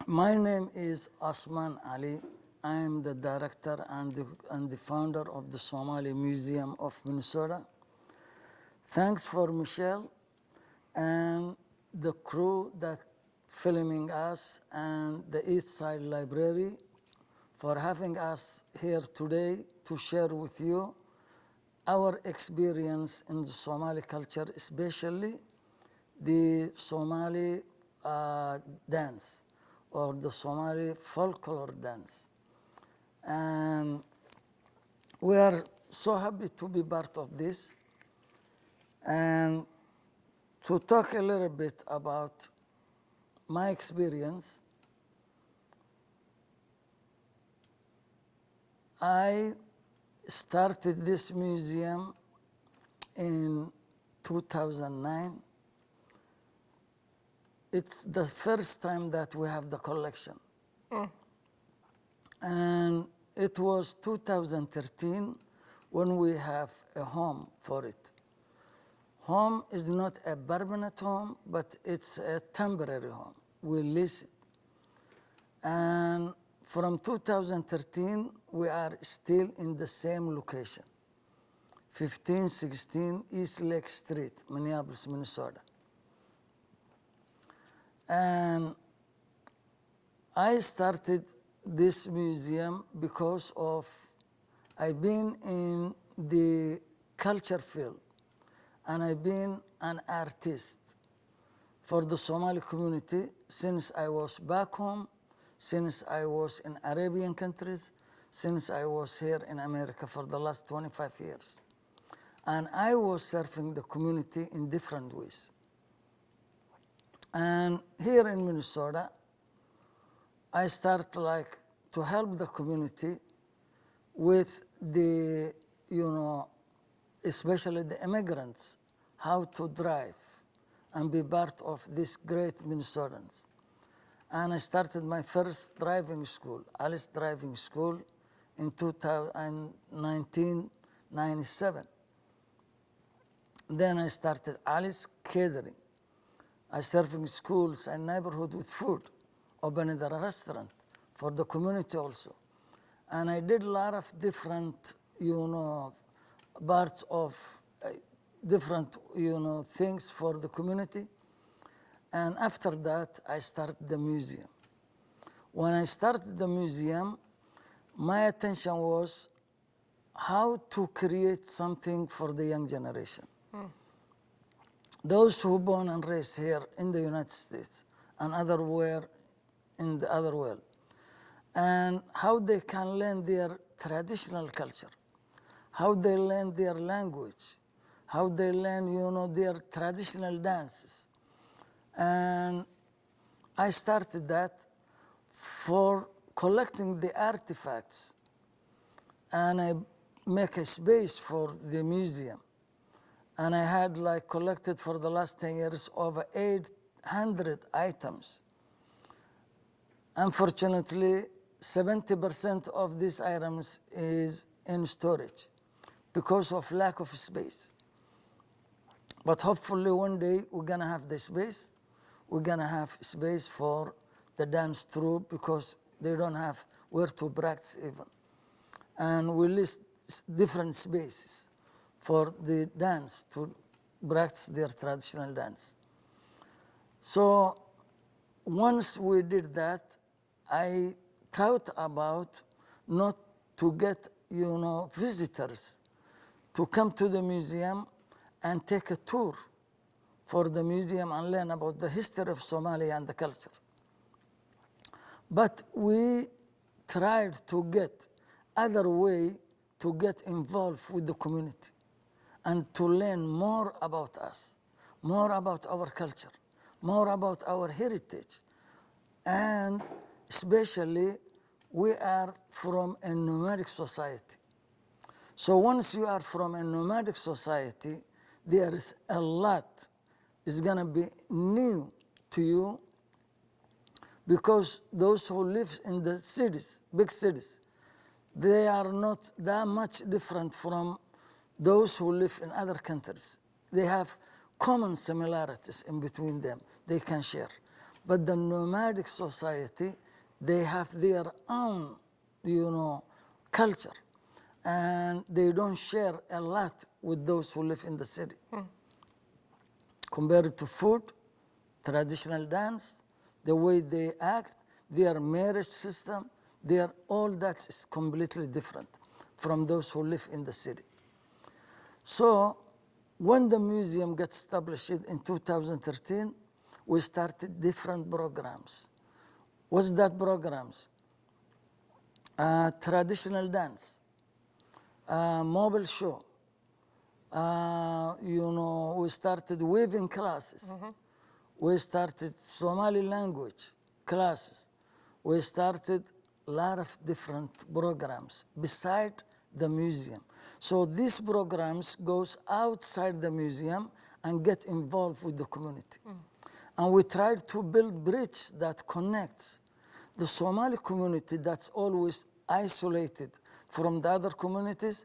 My name is Osman Ali. I am the director and the founder of the Somali Museum of Minnesota. Thanks for Michèle and the crew that filming us and the East Side Library for having us here today to share with you our experience in the Somali culture, especially the Somali dance or the Somali folklore dance. And we are so happy to be part of this and to talk a little bit about my experience. I started this museum in 2009. It's the first time that we have the collection. And it was 2013 when we have a home for it. Home is not a permanent home, but it's a temporary home. We lease it. And from 2013, we are still in the same location, 1516 East Lake Street, Minneapolis, Minnesota. And I started this museum because of I've been in the culture field and I've been an artist for the Somali community since I was back home, since I was in Arabian countries, since I was here in America for the last 25 years. And I was serving the community in different ways. And here in Minnesota, I start like to help the community with the, especially the immigrants, how to drive and be part of this great Minnesotans. And I started my first driving school, Alice Driving School, in 1997. Then I started Alice Catering. I serving schools and neighborhood with food, opened a restaurant for the community also. And I did a lot of different, parts of different, things for the community. And after that, I started the museum. When I started the museum, my attention was how to create something for the young generation. Those who born and raised here in the United States and otherwhere in the other world, and how they can learn their traditional culture, how they learn their language, how they learn, their traditional dances. And I started that for collecting the artifacts, and I make a space for the museum. And I had collected for the last 10 years over 800 items. Unfortunately, 70% of these items is in storage because of lack of space. But hopefully one day we're gonna have the space. We're gonna have space for the dance troupe because they don't have where to practice even. And we list different spaces for the dance to practice their traditional dance. So once we did that, I thought about not to get, visitors to come to the museum and take a tour for the museum and learn about the history of Somalia and the culture. But we tried to get other way to get involved with the community and to learn more about us, more about our culture, more about our heritage. And especially, we are from a nomadic society. So once you are from a nomadic society, there is a lot is gonna be new to you because those who live in the cities, big cities, they are not that much different from those who live in other countries. They have common similarities in between them they can share. But the nomadic society, they have their own, culture. And they don't share a lot with those who live in the city. Compared to food, traditional dance, the way they act, their marriage system, all that is completely different from those who live in the city. So when the museum got established in 2013, we started different programs. What's that programs? Traditional dance, mobile show. We started weaving classes. We started Somali language classes. We started a lot of different programs beside the museum. So these programs goes outside the museum and get involved with the community. And we tried to build bridge that connects the Somali community that's always isolated from the other communities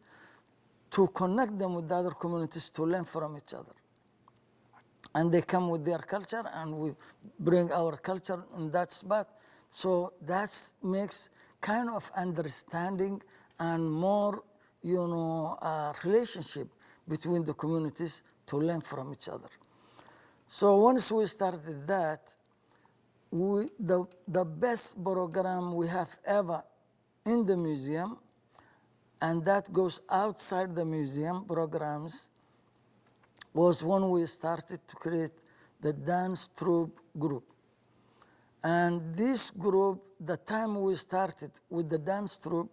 to connect them with the other communities to learn from each other. And they come with their culture and we bring our culture in that spot. So that makes kind of understanding and more, relationship between the communities to learn from each other. So once we started that, the best program we have ever in the museum, and that goes outside the museum programs, was when we started to create the dance troupe group. And this group, the time we started with the dance troupe,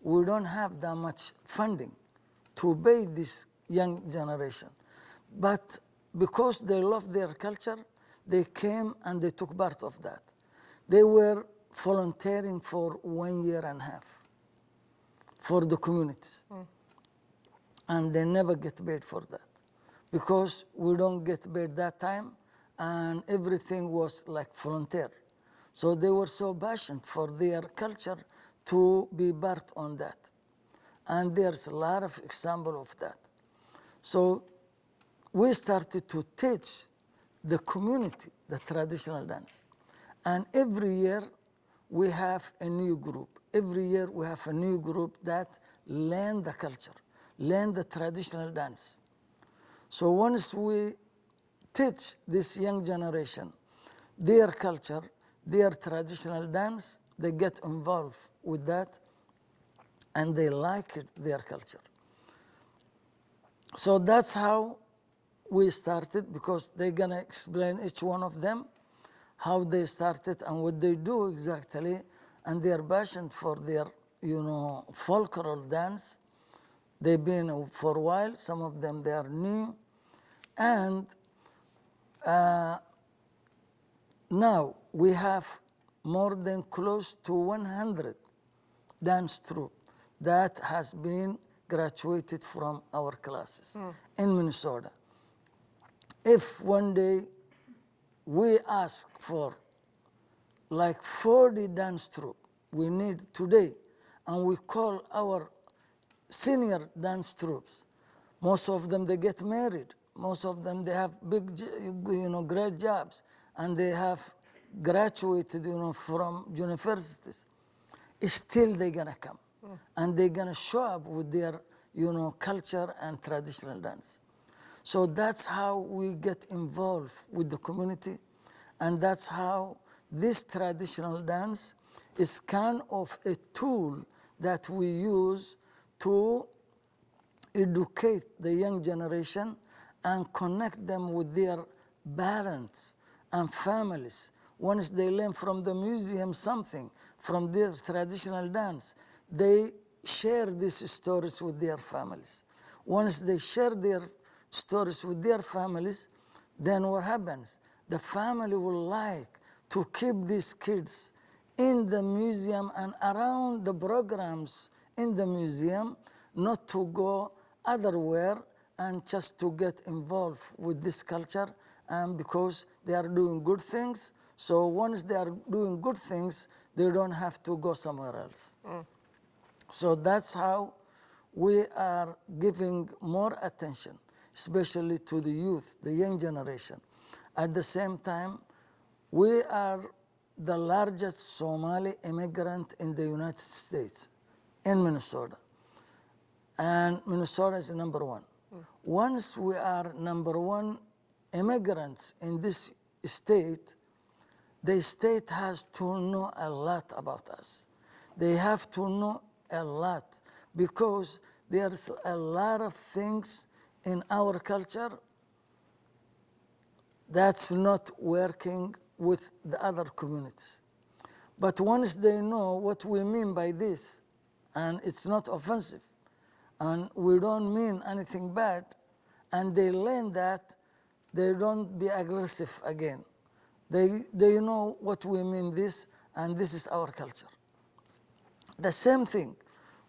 we don't have that much funding to pay this young generation. But because they love their culture, they came and they took part of that. They were volunteering for 1.5 years for the communities. And they never get paid for that because we don't get paid that time and everything was like volunteer. So they were so passionate for their culture to be part on that. And there's a lot of example of that. So we started to teach the community the traditional dance. And every year we have a new group. Every year we have a new group that learn the culture, learn the traditional dance. So once we teach this young generation their culture, their traditional dance, they get involved with that and they like it, their culture. So that's how we started, because they're gonna explain each one of them how they started and what they do exactly, and their passion for their, folklore dance. They've been for a while, some of them they are new, and now we have more than close to 100 dance troupe that has been graduated from our classes in Minnesota. If one day we ask for like 40 dance troupe, we need today, and we call our senior dance troupes, most of them they get married, most of them they have big, great jobs, and they have graduated, from universities. Still they're gonna come, and they're gonna show up with their, culture and traditional dance. So that's how we get involved with the community, and that's how this traditional dance is kind of a tool that we use to educate the young generation and connect them with their parents and families. Once they learn from the museum something, from their traditional dance, they share these stories with their families. Once they share their stories with their families, then what happens? The family will like to keep these kids in the museum and around the programs in the museum, not to go otherwhere and just to get involved with this culture, and because they are doing good things. So once they are doing good things, they don't have to go somewhere else. So that's how we are giving more attention, especially to the youth, the young generation. At the same time, We are the largest Somali immigrant in the United States, in Minnesota. And Minnesota is number one. Once we are number one immigrants in this state, the state has to know a lot about us. They have to know a lot because there's a lot of things in our culture that's not working with the other communities. But once they know what we mean by this, and it's not offensive, and we don't mean anything bad, and they learn that, they don't be aggressive again. They know what we mean this, and this is our culture. The same thing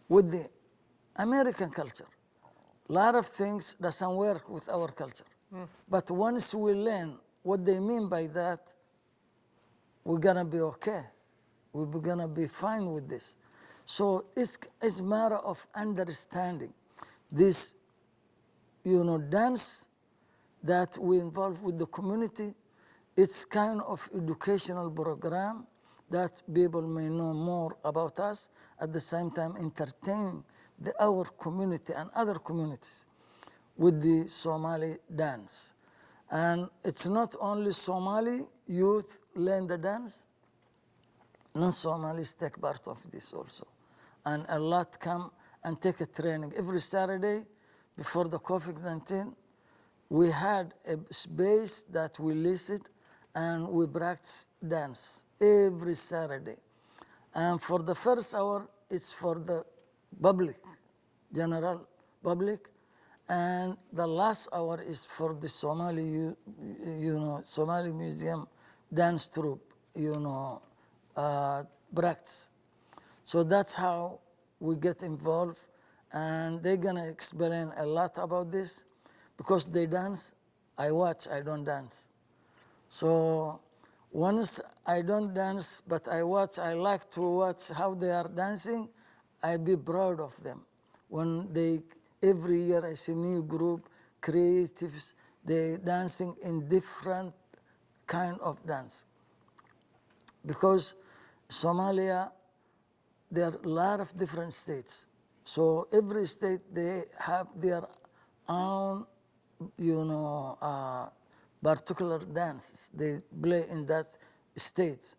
with the American culture. A lot of things doesn't work with our culture. But once we learn what they mean by that, we're gonna be okay. We're gonna be fine with this. So it's a matter of understanding this, dance that we involve with the community. It's kind of educational program that people may know more about us, at the same time entertain our community and other communities with the Somali dance. And it's not only Somali youth learn the dance, non-Somalis take part of this also. And a lot come and take a training. Every Saturday before the COVID-19, we had a space that we leased and we practice dance every Saturday. And for the first hour, it's for the public, general public. And the last hour is for the Somali, Somali Museum dance troupe, practice. So that's how we get involved. And they're gonna explain a lot about this because they dance, I watch, I don't dance. So once I don't dance, but I watch, I like to watch how they are dancing, I be proud of them. When every year I see new group, creatives, they dancing in different kind of dance. Because Somalia, there are a lot of different states. So every state, they have their own, particular dances they play in that state.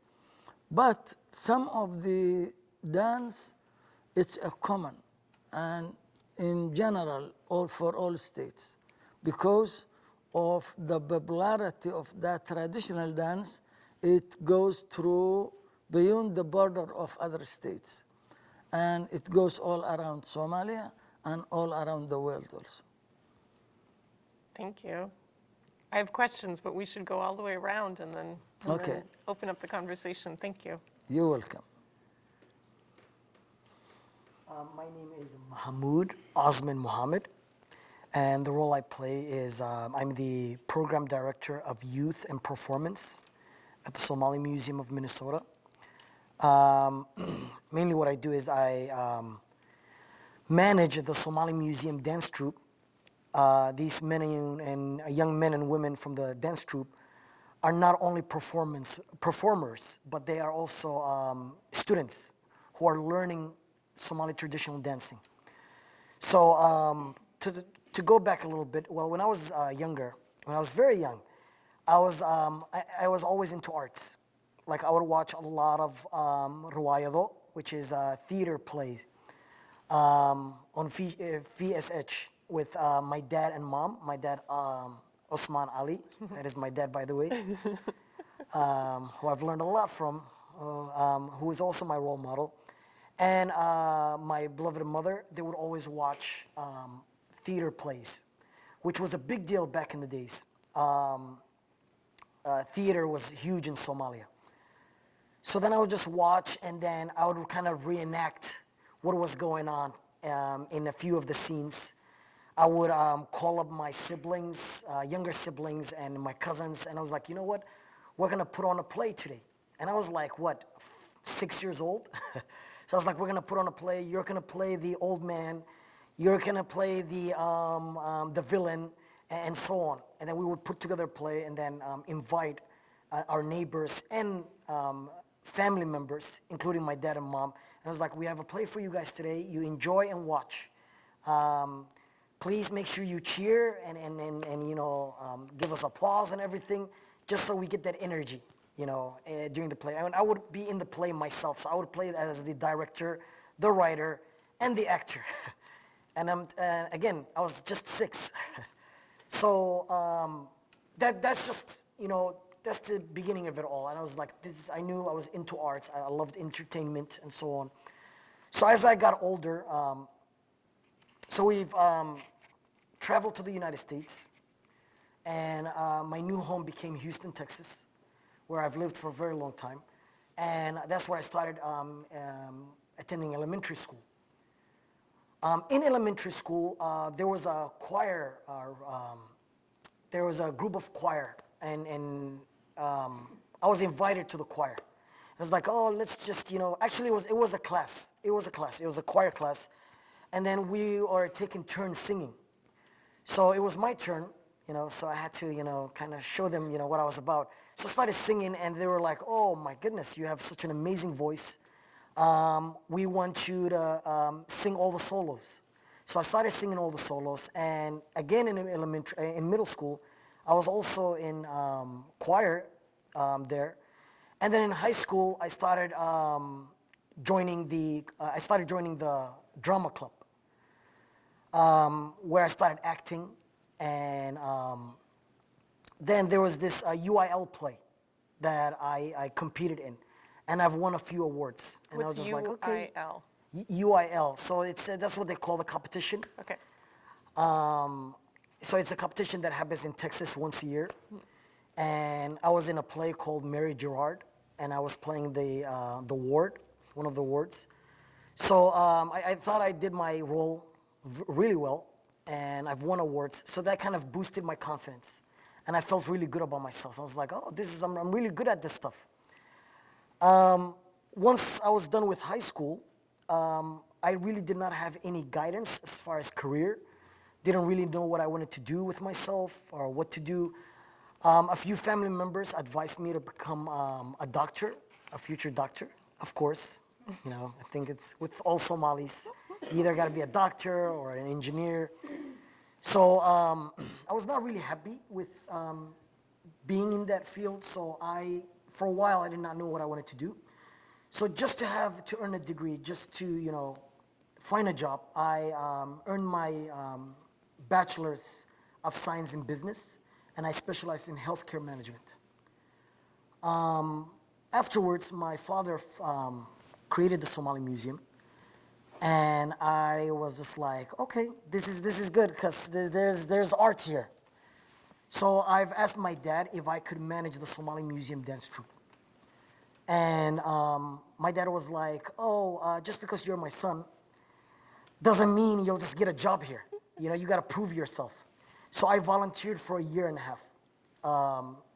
But some of the dance, it's a common and in general or for all states because of the popularity of that traditional dance. It goes through beyond the border of other states, and it goes all around Somalia and all around the world also. Thank you. I have questions, but we should go all the way around and then open up the conversation. Thank you. You're welcome. My name is Mohamoud, Osman Mohammed, and the role I play is I'm the program director of youth and performance at the Somali Museum of Minnesota. Mainly what I do is I manage the Somali Museum dance troupe. These men and young men and women from the dance troupe are not only performers, but they are also students who are learning Somali traditional dancing. So to go back a little bit, well, when I was younger, when I was very young, I was always into arts. Like I would watch a lot of ruayado, which is theater plays, on VSH with my dad and mom. My dad, Osman Ali, that is my dad, by the way, who I've learned a lot from, who is also my role model. And my beloved mother, they would always watch theater plays, which was a big deal back in the days. Theater was huge in Somalia. So then I would just watch, and then I would kind of reenact what was going on in a few of the scenes. I would call up my siblings, younger siblings, and my cousins, and I was like, you know what? We're gonna put on a play today. And I was like, 6 years old? So I was like, we're gonna put on a play. You're gonna play the old man. You're gonna play the villain, and so on. And then we would put together a play and then invite our neighbors, and family members, including my dad and mom. And I was like, we have a play for you guys today. You enjoy and watch. Please make sure you cheer and give us applause and everything, just so we get that energy, during the play. And I would be in the play myself, so I would play as the director, the writer, and the actor. And again, I was just 6. So that's just, that's the beginning of it all. And I was like, I knew I was into arts. I loved entertainment and so on. So as I got older, so we've traveled to the United States, and my new home became Houston, Texas, where I've lived for a very long time. And that's where I started attending elementary school. In elementary school, there was a choir, there was a group of choir, and I was invited to the choir. It was like, oh, let's just, actually it was a class. It was a choir class. And then we are taking turns singing. So it was my turn, so I had to, kind of show them, what I was about. So I started singing, and they were like, oh my goodness, you have such an amazing voice. We want you to sing all the solos. So I started singing all the solos, and again in middle school, I was also in choir there. And then in high school, I started joining the drama club, where I started acting. And then there was this UIL play that I competed in, and I've won a few awards. And I was just like, okay. UIL? UIL. So that's what they call the competition. Okay. So it's a competition that happens in Texas once a year. And I was in a play called Mary Gerard, and I was playing the ward, one of the wards. So I thought I did my role really well, and I've won awards. So that kind of boosted my confidence, and I felt really good about myself. I was like, oh, I'm really good at this stuff. Once I was done with high school, I really did not have any guidance as far as career. Didn't really know what I wanted to do with myself or what to do. A few family members advised me to become a doctor, a future doctor, of course. I think it's with all Somalis. You either got to be a doctor or an engineer. So I was not really happy with being in that field. So for a while, I did not know what I wanted to do. So just to earn a degree, just to, find a job, I earned my Bachelor's of Science in Business, and I specialized in healthcare management. Afterwards, my father created the Somali Museum, and I was just like, okay, this is good because there's art here. So I've asked my dad if I could manage the Somali Museum dance troupe. And my dad was like, oh, just because you're my son doesn't mean you'll just get a job here. You got to prove yourself. So I volunteered for a year and a half.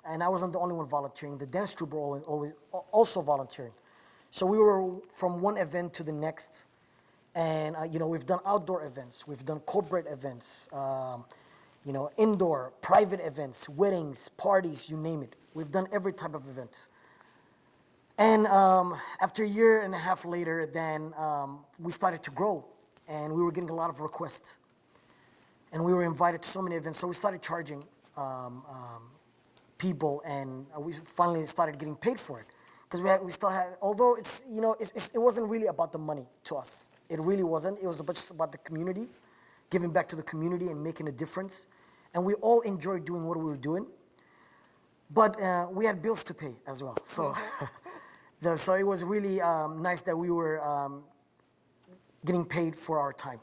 And I wasn't the only one volunteering. The dance troupe were also volunteering. So we were from one event to the next. And, we've done outdoor events. We've done corporate events, indoor, private events, weddings, parties, you name it. We've done every type of event. And after a year and a half later, then we started to grow. And we were getting a lot of requests. And we were invited to so many events. So we started charging people, and we finally started getting paid for it. Because we still had, although it wasn't really about the money to us. It really wasn't. It was just about the community, giving back to the community and making a difference. And we all enjoyed doing what we were doing. But we had bills to pay as well. So, so it was really nice that we were getting paid for our time,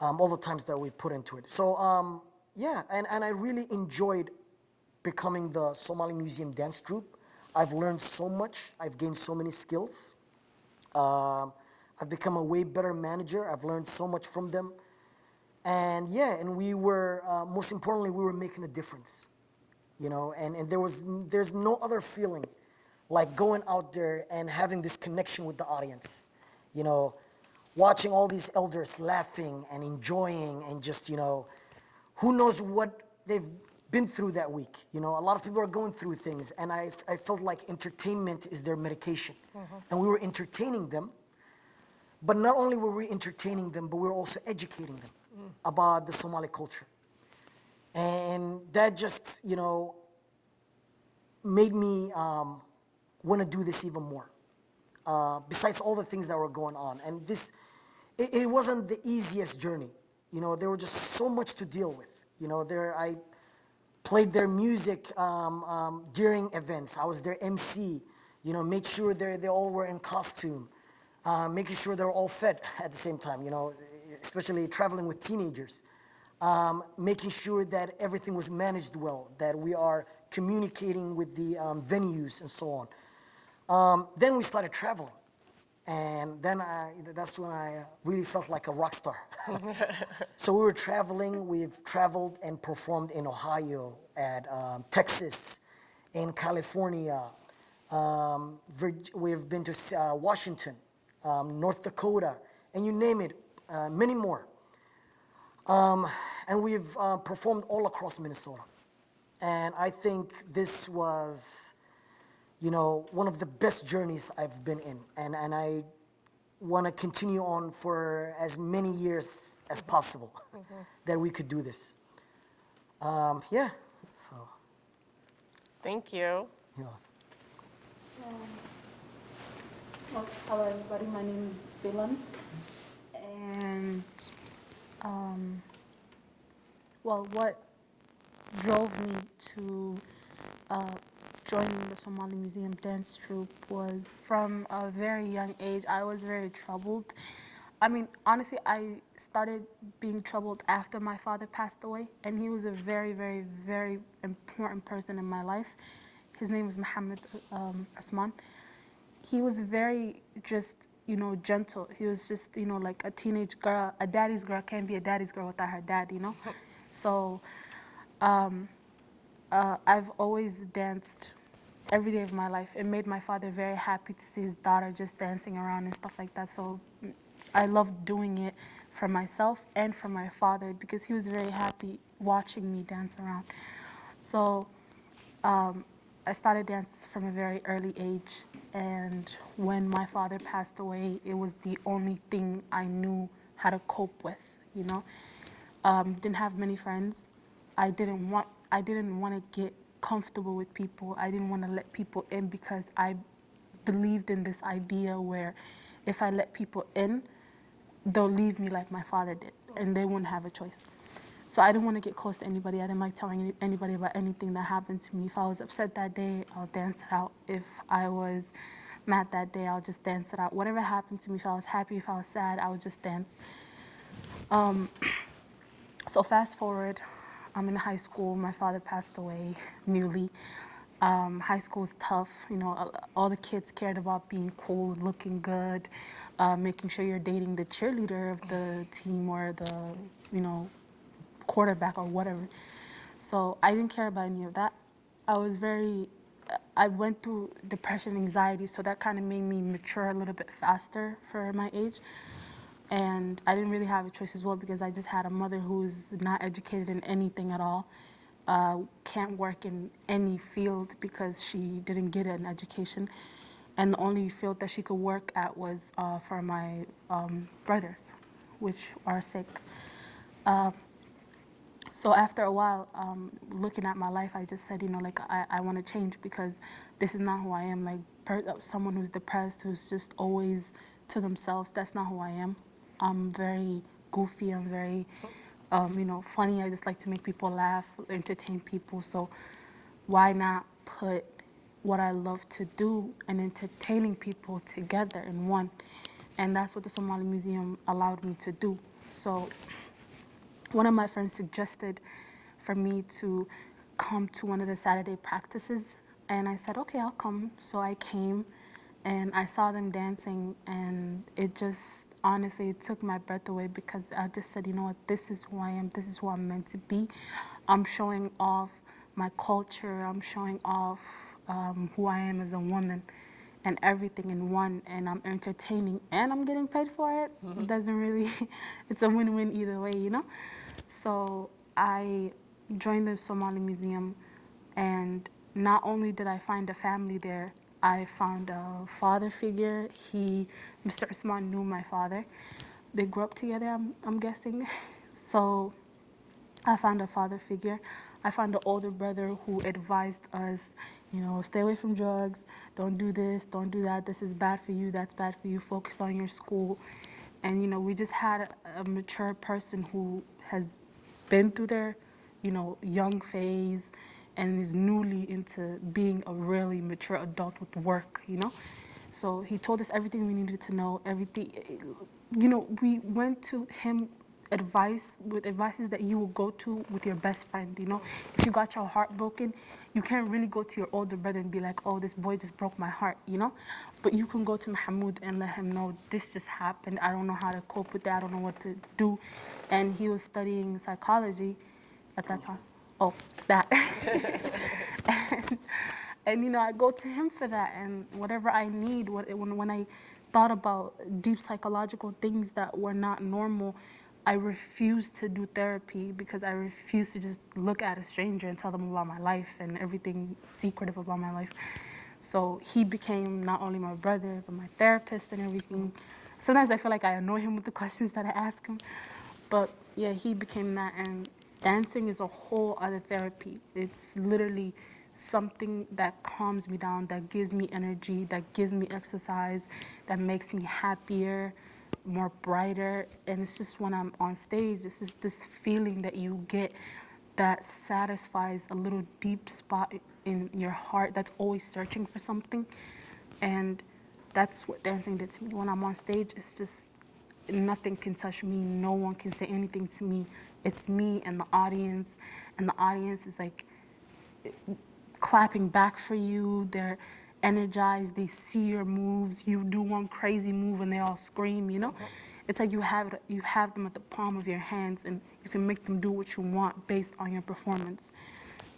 all the times that we put into it. So, and I really enjoyed becoming the Somali Museum Dance Troupe. I've learned so much. I've gained so many skills. I've become a way better manager. I've learned so much from them. And and we were, most importantly, we were making a difference. And there's no other feeling like going out there and having this connection with the audience. Watching all these elders laughing and enjoying and just, who knows what they've been through that week. You know, a lot of people are going through things, and I felt like entertainment is their medication. And we were entertaining them, but not only were we entertaining them, but we were also educating them about the Somali culture. And that just, you know, made me want to do this even more. Besides all the things that were going on. And this, it wasn't the easiest journey. You know, there were just so much to deal with. You know, I played their music during events. I was their MC, you know, made sure they all were in costume, making sure they're all fed at the same time, you know, especially traveling with teenagers. Making sure that everything was managed well, that we are communicating with the venues and so on. Then we started traveling. And then that's when I really felt like a rock star. So we were traveling. We've traveled and performed in Ohio, at Texas, in California. We've been to Washington, North Dakota, and you name it, many more. And we've performed all across Minnesota. And I think this was, you know, one of the best journeys I've been in. And I want to continue on for as many years as possible that we could do this. Yeah, so. Thank you. Yeah. Well, hello everybody, my name is Bilan. And, well, what drove me to joining the Somali Museum Dance Troupe was from a very young age. I was very troubled. I mean, honestly, I started being troubled after my father passed away, and he was a very, very, very important person in my life. His name was Mohamed, Osman. He was very just, you know, gentle. He was just, you know, like a teenage girl. A daddy's girl can't be a daddy's girl without her dad, you know? So I've always danced every day of my life. It made my father very happy to see his daughter just dancing around and stuff like that. So I loved doing it for myself and for my father because he was very happy watching me dance around. So I started dance from a very early age. And when my father passed away, it was the only thing I knew how to cope with, you know? Didn't have many friends. I didn't want to get comfortable with people. I didn't want to let people in because I believed in this idea where if I let people in, they'll leave me like my father did, and they wouldn't have a choice. So I didn't want to get close to anybody. I didn't like telling anybody about anything that happened to me. If I was upset that day, I'll dance it out. If I was mad that day, I'll just dance it out. Whatever happened to me, if I was happy, if I was sad, I would just dance. So fast forward, I'm in high school. My father passed away newly. High school's tough. You know, all the kids cared about being cool, looking good, making sure you're dating the cheerleader of the team or the, you know, quarterback or whatever. So I didn't care about any of that. I went through depression, anxiety, so that kind of made me mature a little bit faster for my age. And I didn't really have a choice as well because I just had a mother who's not educated in anything at all, can't work in any field because she didn't get an education. And the only field that she could work at was for my brothers, which are sick. So after a while, looking at my life, I just said, you know, like, I want to change because this is not who I am. Like, someone who's depressed, who's just always to themselves, that's not who I am. I'm very goofy, I'm very, you know, funny. I just like to make people laugh, entertain people. So why not put what I love to do and entertaining people together in one? And that's what the Somali Museum allowed me to do. So one of my friends suggested for me to come to one of the Saturday practices, and I said, okay, I'll come. So I came, and I saw them dancing, and it just, honestly, it took my breath away because I just said, you know what, this is who I am, this is who I'm meant to be. I'm showing off my culture, I'm showing off who I am as a woman, and everything in one, and I'm entertaining, and I'm getting paid for it. It doesn't really, it's a win-win either way, you know? So I joined the Somali Museum, and not only did I find a family there, I found a father figure. Mr. Osman knew my father. They grew up together, I'm guessing. So I found a father figure. I found an older brother who advised us, stay away from drugs, don't do this, don't do that, this is bad for you, that's bad for you, focus on your school. And, we just had a mature person who has been through their, young phase and is newly into being a really mature adult with work. So he told us everything we needed to know, everything, we went to him advices that you will go to with your best friend. If you got your heart broken, you can't really go to your older brother and be like, oh, this boy just broke my heart. But you can go to Mohamoud and let him know this just happened, I don't know how to cope with that, I don't know what to do. And he was studying psychology at that time. Oh, that. and I go to him for that, and whatever I need, when I thought about deep psychological things that were not normal, I refused to do therapy because I refused to just look at a stranger and tell them about my life and everything secretive about my life. So he became not only my brother, but my therapist and everything. Sometimes I feel like I annoy him with the questions that I ask him. But yeah, he became that. And dancing is a whole other therapy. It's literally something that calms me down, that gives me energy, that gives me exercise, that makes me happier, more brighter. And it's just when I'm on stage, it's just this feeling that you get that satisfies a little deep spot in your heart that's always searching for something. And that's what dancing did to me. When I'm on stage, it's just nothing can touch me. No one can say anything to me. It's me and the audience is like clapping back for you. They're energized. They see your moves. You do one crazy move and they all scream. It's like you have them at the palm of your hands, and you can make them do what you want based on your performance.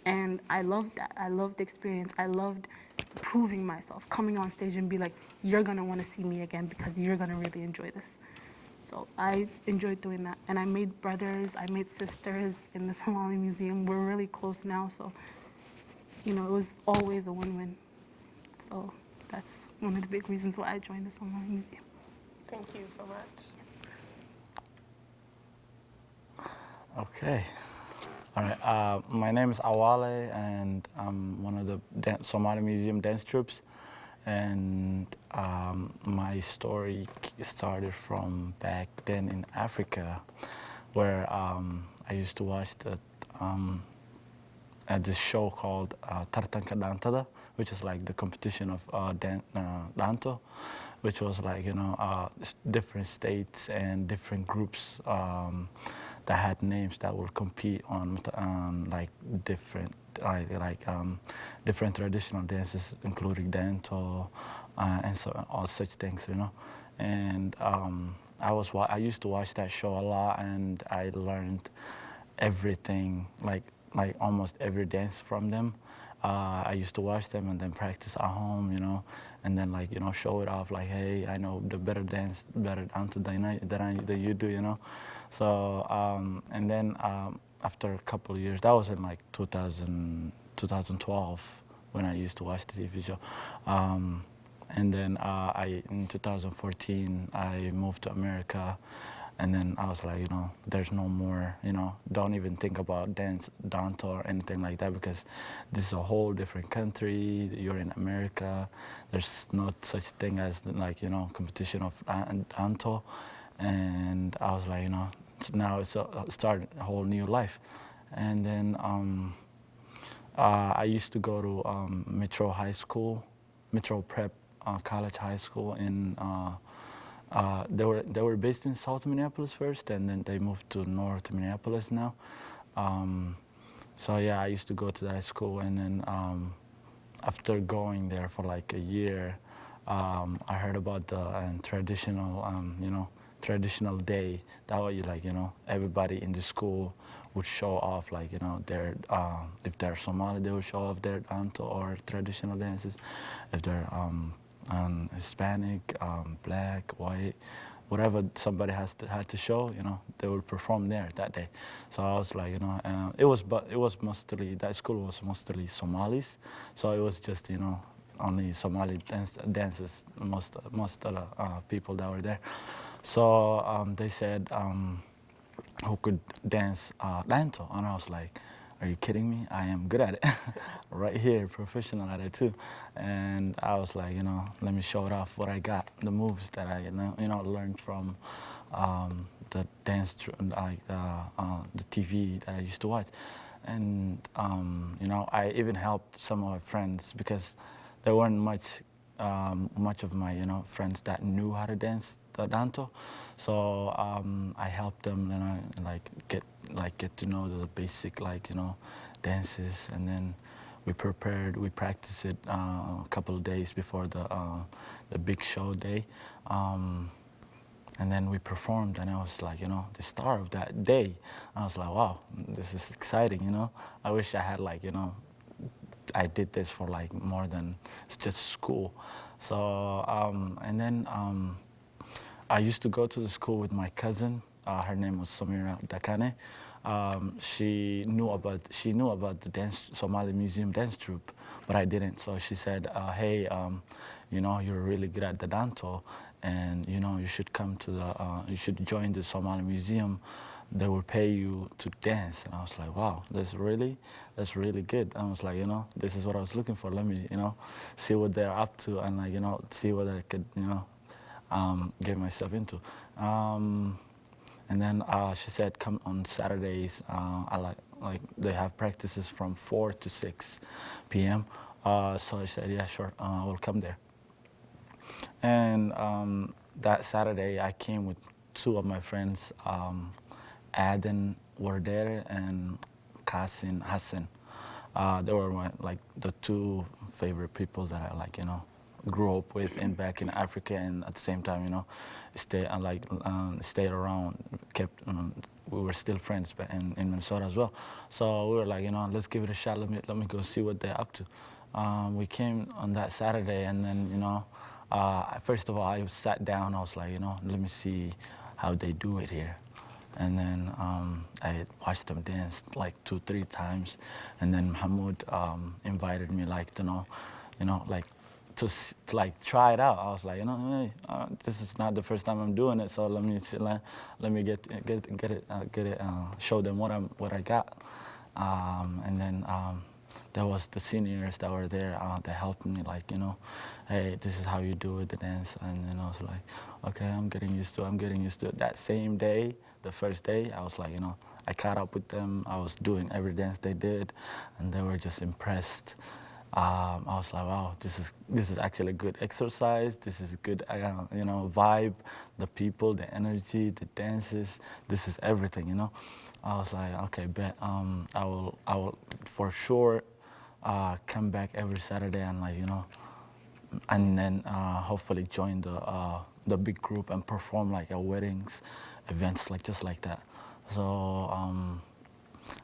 And I loved that. I loved the experience. I loved proving myself, coming on stage and be like, you're gonna wanna see me again because you're gonna really enjoy this. So I enjoyed doing that. And I made brothers, I made sisters in the Somali Museum. We're really close now, so, it was always a win-win. So that's one of the big reasons why I joined the Somali Museum. Thank you so much. Okay. All right. My name is Awale, and I'm one of the Somali Museum dance troupes. And my story started from back then in Africa, where I used to watch this show called Tartanka Dantada, which is like the competition of Danto, which was like, different states and different groups that had names that would compete on like different different traditional dances, including Danto and so all such things, And I used to watch that show a lot, and I learned everything, like almost every dance from them. I used to watch them and then practice at home, and then show it off like, hey, I know the better dance than you do, So and then after a couple of years, that was in like 2012 when I used to watch the TV show. And then in 2014, I moved to America. And then I was like, there's no more, don't even think about dance or anything like that, because this is a whole different country. You're in America. There's not such thing as competition of danto. And I was like, now it's start a whole new life. And then I used to go to Metro Prep College High School in. They were based in South Minneapolis first, and then they moved to North Minneapolis now. So yeah, I used to go to that school, and then after going there for like a year, I heard about the traditional day. That way, everybody in the school would show off, their if they're Somali, they would show off their danto or traditional dances. If they're Hispanic, black, white, whatever somebody had to show, they will perform there that day. So I was like, it was mostly, that school was mostly Somalis, so it was just, only Somali dances, most of the people that were there. So they said, who could dance Lanto, and I was like, are you kidding me? I am good at it. Right here, professional at it too. And I was like, let me show it off what I got, the moves that I, learned from the dance, like the TV that I used to watch. And, I even helped some of my friends because there weren't much of my, friends that knew how to dance the danto. So I helped them, get to know the basic, dances, and then we practiced it a couple of days before the big show day. And then we performed, and I was like, the star of that day. I was like, wow, this is exciting, I wish I had, I did this for more than just school. So, and then I used to go to the school with my cousin. Her name was Samira Dakane. She knew about the Somali Museum dance troupe, but I didn't. So she said, hey, you're really good at the danto, and you should come to you should join the Somali Museum. They will pay you to dance. And I was like, wow, that's really good. I was like, this is what I was looking for. Let me, see what they're up to, and see what I could, get myself into. And then she said, come on Saturdays. I like they have practices from 4 to 6 p.m. So I said, yeah, sure, I will come there. And that Saturday, I came with two of my friends. Aden were there, and Kassin Hassan. They were the two favorite people that I grew up with and back in Africa, and at the same time, stayed around, kept. We were still friends, but in Minnesota as well. So we were like, let's give it a shot. Let me go see what they're up to. We came on that Saturday, and then first of all, I sat down. I was like, let me see how they do it here. And then I watched them dance 2-3 times, and then Mohamoud invited me to try it out. I was like, hey, this is not the first time I'm doing it, so let me get it, show them what I got. And then there was the seniors that were there that helped me, hey, this is how you do it, the dance. And then I was like, okay, I'm getting used to it. That same day, the first day, I was like, I caught up with them. I was doing every dance they did, and they were just impressed. I was like, wow, this is actually a good exercise. This is a good, vibe. The people, the energy, the dances. This is everything, I was like, okay, bet. I will for sure come back every Saturday and and then hopefully join the big group and perform at weddings, events just like that. So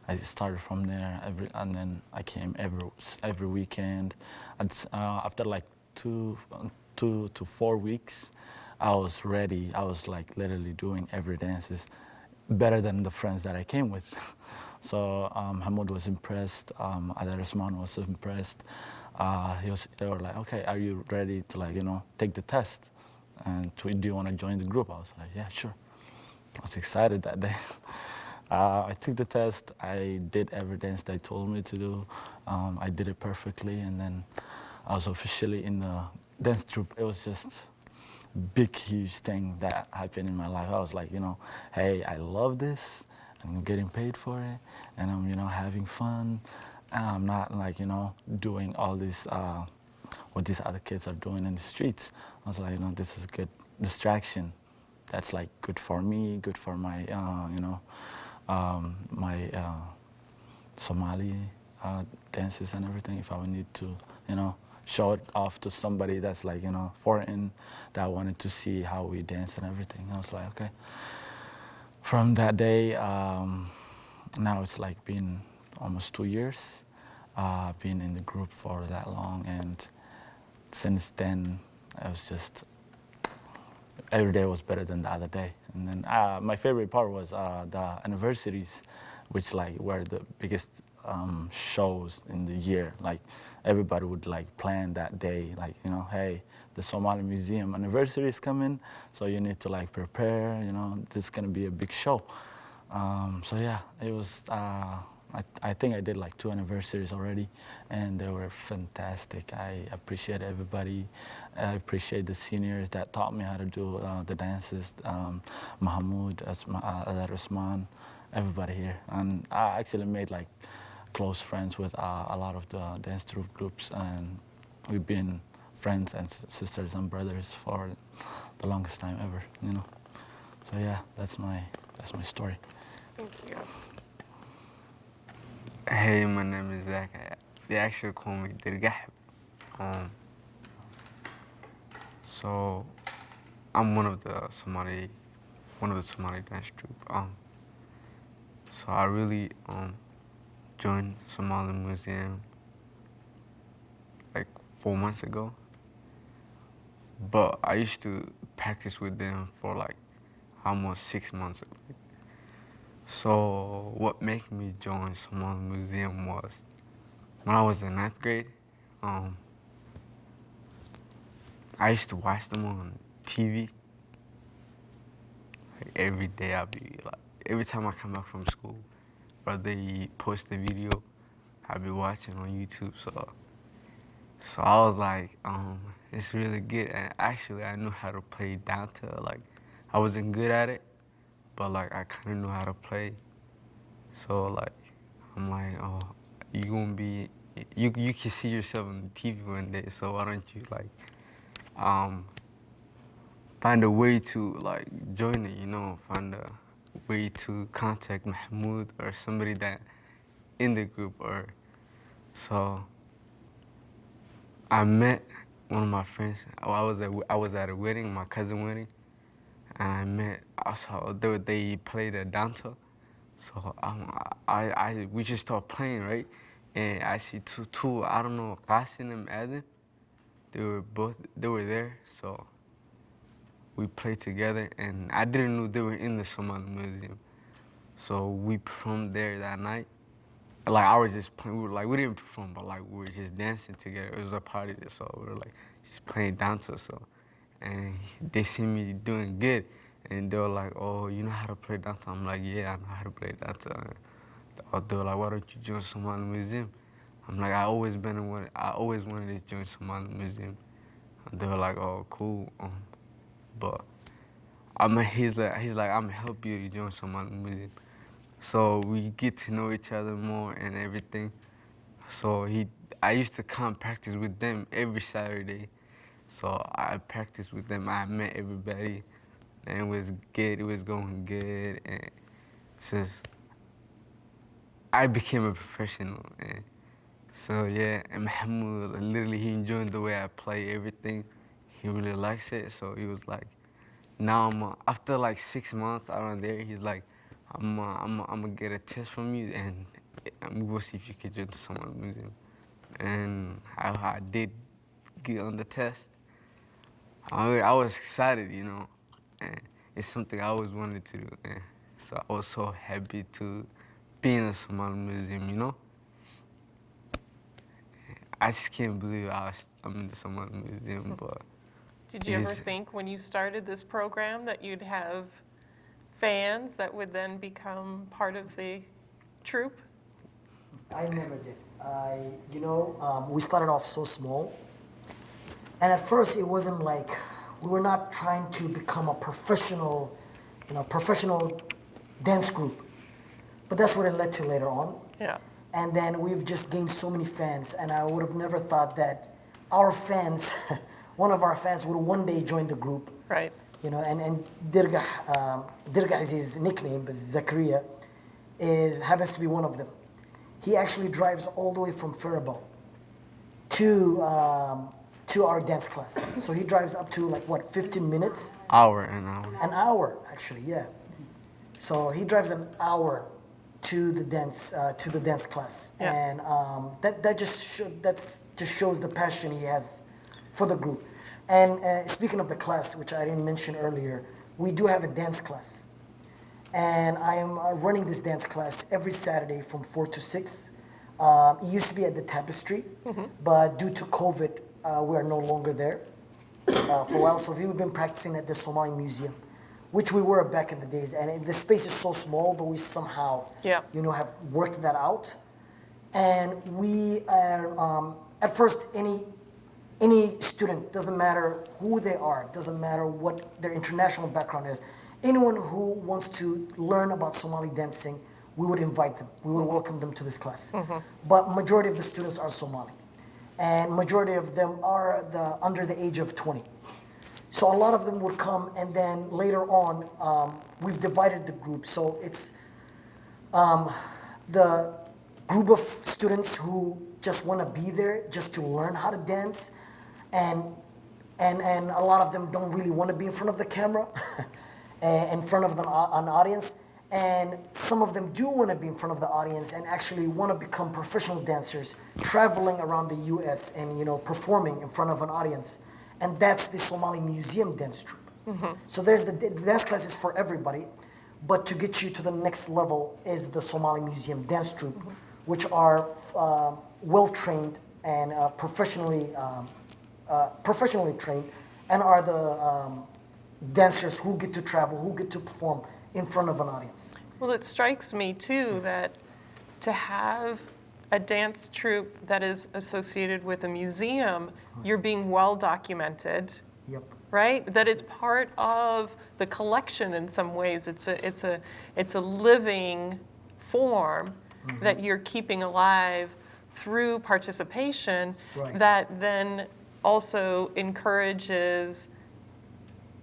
I started from there and then I came every weekend. And after 2 to 4 weeks, I was ready. I was literally doing every dances better than the friends that I came with. So Mohamed was impressed. Osman was impressed. They were like, okay, are you ready to take the test? And do you want to join the group? I was like, yeah, sure. I was excited that day. I took the test. I did every dance they told me to do. I did it perfectly, and then I was officially in the dance troupe. It was just a big, huge thing that happened in my life. I was like, hey, I love this. I'm getting paid for it, and I'm, having fun. I'm not doing all this, what these other kids are doing in the streets. I was like, this is a good distraction. That's good for me, good for my, my Somali dances and everything. If I would need to, show it off to somebody that's foreign, that wanted to see how we dance and everything. I was like, okay. From that day, now it's been almost 2 years. I've been in the group for that long, and since then, I was just every day was better than the other day. And then my favorite part was the anniversaries, which like were the biggest shows in the year. Like everybody would like plan that day, like, you know, hey, the Somali Museum anniversary is coming, so you need to like prepare, you know, this is gonna be a big show. So yeah, it was, I think I did like 2 anniversaries already, and they were fantastic. I appreciate everybody. I appreciate the seniors that taught me how to do the dances, Mohamoud, Osman, everybody here. And I actually made like close friends with a lot of the dance troupe groups, and we've been friends and sisters and brothers for the longest time ever, you know. So yeah, that's my story. Thank you. Hey, my name is Zack. They actually call me Dirgah. So I'm one of the Somali dance troupe. So I really joined Somali Museum like 4 months ago. But I used to practice with them for like almost 6 months. So what made me join Somali Museum was when I was in 9th grade. I used to watch them on TV. Like every day I'd be like, every time I come back from school, or they post a video, I'd be watching on YouTube. So I was like, it's really good. And actually, I knew how to play dancer. Like, I wasn't good at it, but like I kind of knew how to play. So like, I'm like, oh, you gonna be, you can see yourself on TV one day. So why don't you like, find a way to like join it, you know, find a way to contact Mohamoud or somebody that in the group. Or so I met one of my friends. I was at a wedding, my cousin wedding, and I saw they played a dancer. So we just started playing, right? And I see two I don't know, Kristin and Aden. They were there. So we played together, and I didn't know they were in the Somali Museum. So we performed there that night. Like I was just playing, we didn't perform, but like we were just dancing together. It was a party, so we were like just playing dancer. So, and they see me doing good, and they were like, "Oh, you know how to play dancer?" I'm like, "Yeah, I know how to play dancer." They were like, "Why don't you join Somali Museum?" I'm like, I always wanted to join Somali Museum. And they were like, "Oh, cool." But he's like, I'm gonna help you to join Somali Museum. So we get to know each other more and everything. So I used to come practice with them every Saturday. So I practiced with them. I met everybody, and it was good. It was going good, and since I became a professional, and so yeah, and Mohamed, literally he enjoyed the way I play everything. He really likes it. So he was like, now after like 6 months around there, he's like, I'm gonna get a test from you, and we'll see if you can join the Somali Museum. And I did get on the test. I was excited, you know, and it's something I always wanted to do. And so I was so happy to be in the Somali Museum, you know. I just can't believe I'm in the Somali Museum, but. Did you ever think when you started this program that you'd have fans that would then become part of the troupe? I never did. We started off so small, and at first it wasn't like we were not trying to become a professional dance group, but that's what it led to later on. Yeah. And then we've just gained so many fans, and I would have never thought that our fans, one of our fans, would one day join the group. Right. You know, and Dirgah is his nickname, but Zakariye happens to be one of them. He actually drives all the way from Faribault to our dance class. So he drives up to 15 minutes? An hour. An hour, actually, yeah. So he drives an hour to the dance class, Yeah. and that just shows the passion he has for the group. And speaking of the class, which I didn't mention earlier, we do have a dance class. And I am running this dance class every Saturday from 4 to 6. It used to be at the Tapestry, but due to COVID, we are no longer there for a while. So we've been practicing at the Somali Museum, which we were back in the days. And the space is so small, but we somehow, have worked that out. And we are, at first, any student, doesn't matter who they are, doesn't matter what their international background is, anyone who wants to learn about Somali dancing, we would invite them. We would welcome them to this class. But majority of the students are Somali. And majority of them are under the age of 20. So a lot of them would come, and then later on, we've divided the group. So it's the group of students who just want to be there just to learn how to dance, and a lot of them don't really want to be in front of the camera, in front of an audience. And some of them do want to be in front of the audience and actually want to become professional dancers, traveling around the U.S. and performing in front of an audience. And that's the Somali Museum Dance Troupe. So there's the dance classes for everybody, but to get you to the next level is the Somali Museum Dance Troupe, which are well-trained and professionally trained, and are the dancers who get to travel, who get to perform in front of an audience. Well, it strikes me too that to have a dance troupe that is associated with a museum, you're being well documented. Yep. Right? That it's part of the collection in some ways. It's a living form that you're keeping alive through participation, that then also encourages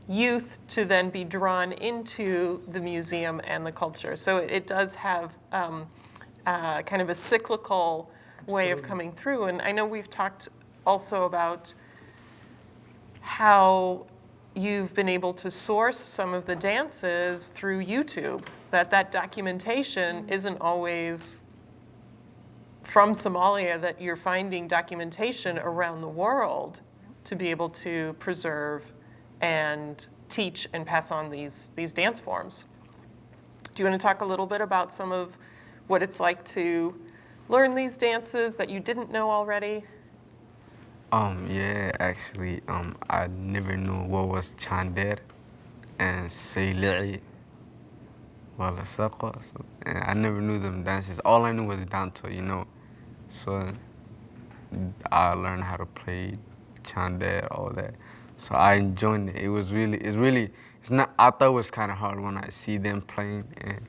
youth to then be drawn into the museum and the culture. So it does have kind of a cyclical way of coming through. And I know we've talked also about how you've been able to source some of the dances through YouTube, that documentation isn't always from Somalia, that you're finding documentation around the world to be able to preserve and teach and pass on these dance forms. Do you want to talk a little bit about some of what it's like to learn these dances that you didn't know already? Yeah, actually, I never knew what was Chander and Sayli'i, Wala Saqwa, and I never knew them dances. All I knew was Danto, So I learned how to play Chander, all that. So I enjoyed it. It's not, I thought it was kind of hard when I see them playing, and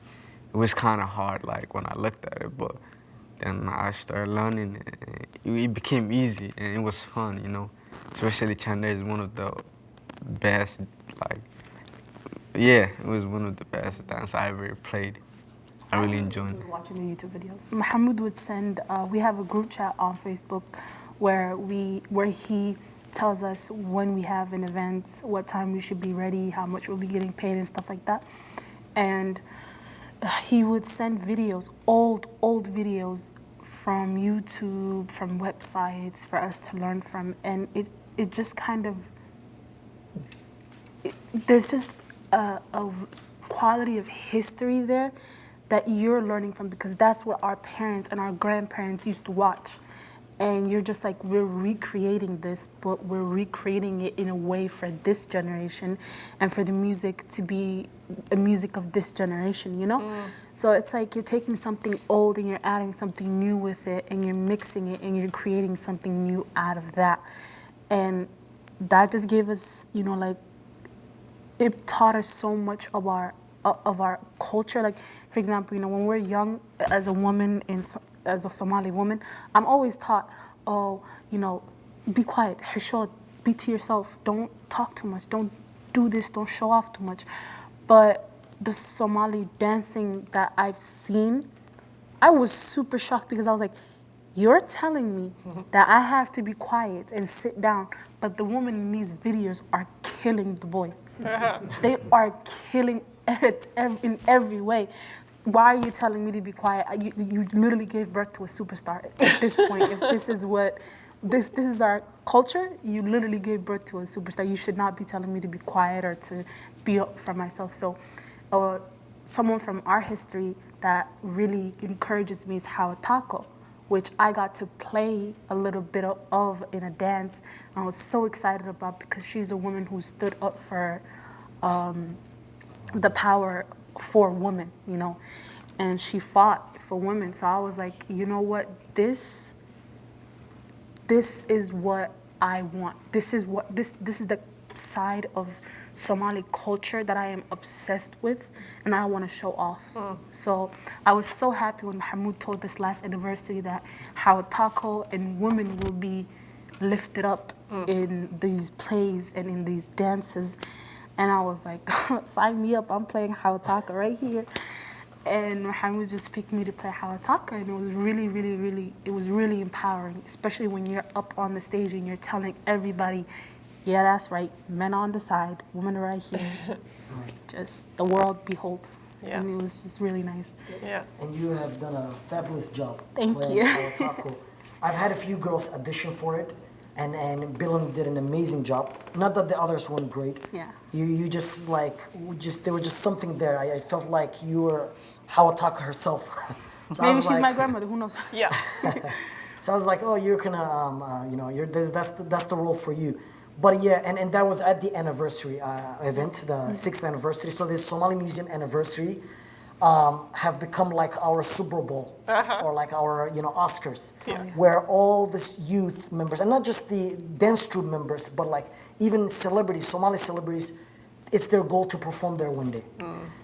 it was kind of hard, like, when I looked at it, but then I started learning, and it became easy, and it was fun, Especially Chander is one of the best, it was one of the best dances I ever played. I really enjoyed it. Watching the YouTube videos. Mohamed would send, we have a group chat on Facebook where he tells us when we have an event, what time we should be ready, how much we'll be getting paid and stuff like that. And he would send videos, old videos from YouTube, from websites for us to learn from. And it just kind of, there's just a quality of history there that you're learning from, because that's what our parents and our grandparents used to watch. And you're just like, we're recreating this, but we're recreating it in a way for this generation and for the music to be a music of this generation, So it's like you're taking something old and you're adding something new with it, and you're mixing it and you're creating something new out of that. And that just gave us, it taught us so much of our culture. Like, for example, when we're young, as a woman, as a Somali woman, I'm always taught, be quiet, hishod, be to yourself, don't talk too much, don't do this, don't show off too much. But the Somali dancing that I've seen, I was super shocked, because I was like, you're telling me that I have to be quiet and sit down, but the women in these videos are killing the boys. They are killing it in every way. Why are you telling me to be quiet? You literally gave birth to a superstar at this point, if this is what this is our culture. You literally gave birth to a superstar. You should not be telling me to be quiet or to be up for myself. So someone from our history that really encourages me is Hawatako, which I got to play a little bit of in a dance. I was so excited about because she's a woman who stood up for the power for women, you know, and she fought for women. So I was like, you know what, this is what I want. This is the side of Somali culture that I am obsessed with and I want to show off. So I was so happy when Mohamoud told this last anniversary that Hawatako and women will be lifted up in these plays and in these dances. And I was like, sign me up, I'm playing Hawataka right here. And Mohamed just picked me to play Hawataka, and it was really empowering, especially when you're up on the stage and you're telling everybody, yeah, that's right, men on the side, women are right here. Just the world behold. Yeah. And it was just really nice. Yeah. And you have done a fabulous job Thank playing you. Hawatako. I've had a few girls audition for it, and Bilan did an amazing job. Not that the others weren't great. Yeah. You just like, there was just something there. I felt like you were Hawataka herself. So I Maybe was she's like, my grandmother, who knows? Yeah. So I was like, oh, you're gonna, that's the role for you. But yeah, and that was at the anniversary event, the 6th anniversary. So this Somali Museum anniversary have become like our Super Bowl or like our, Oscars, where all this youth members, and not just the dance troupe members, but like even celebrities, Somali celebrities, it's their goal to perform there one day.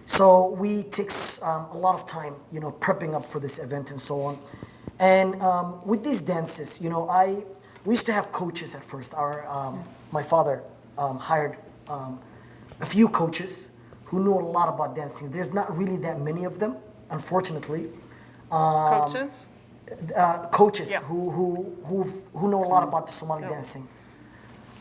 So we take a lot of time, prepping up for this event and so on. And with these dances, we used to have coaches at first. My father hired a few coaches who knew a lot about dancing. There's not really that many of them, unfortunately. Coaches? Coaches Yeah. who know a lot about the Somali dancing,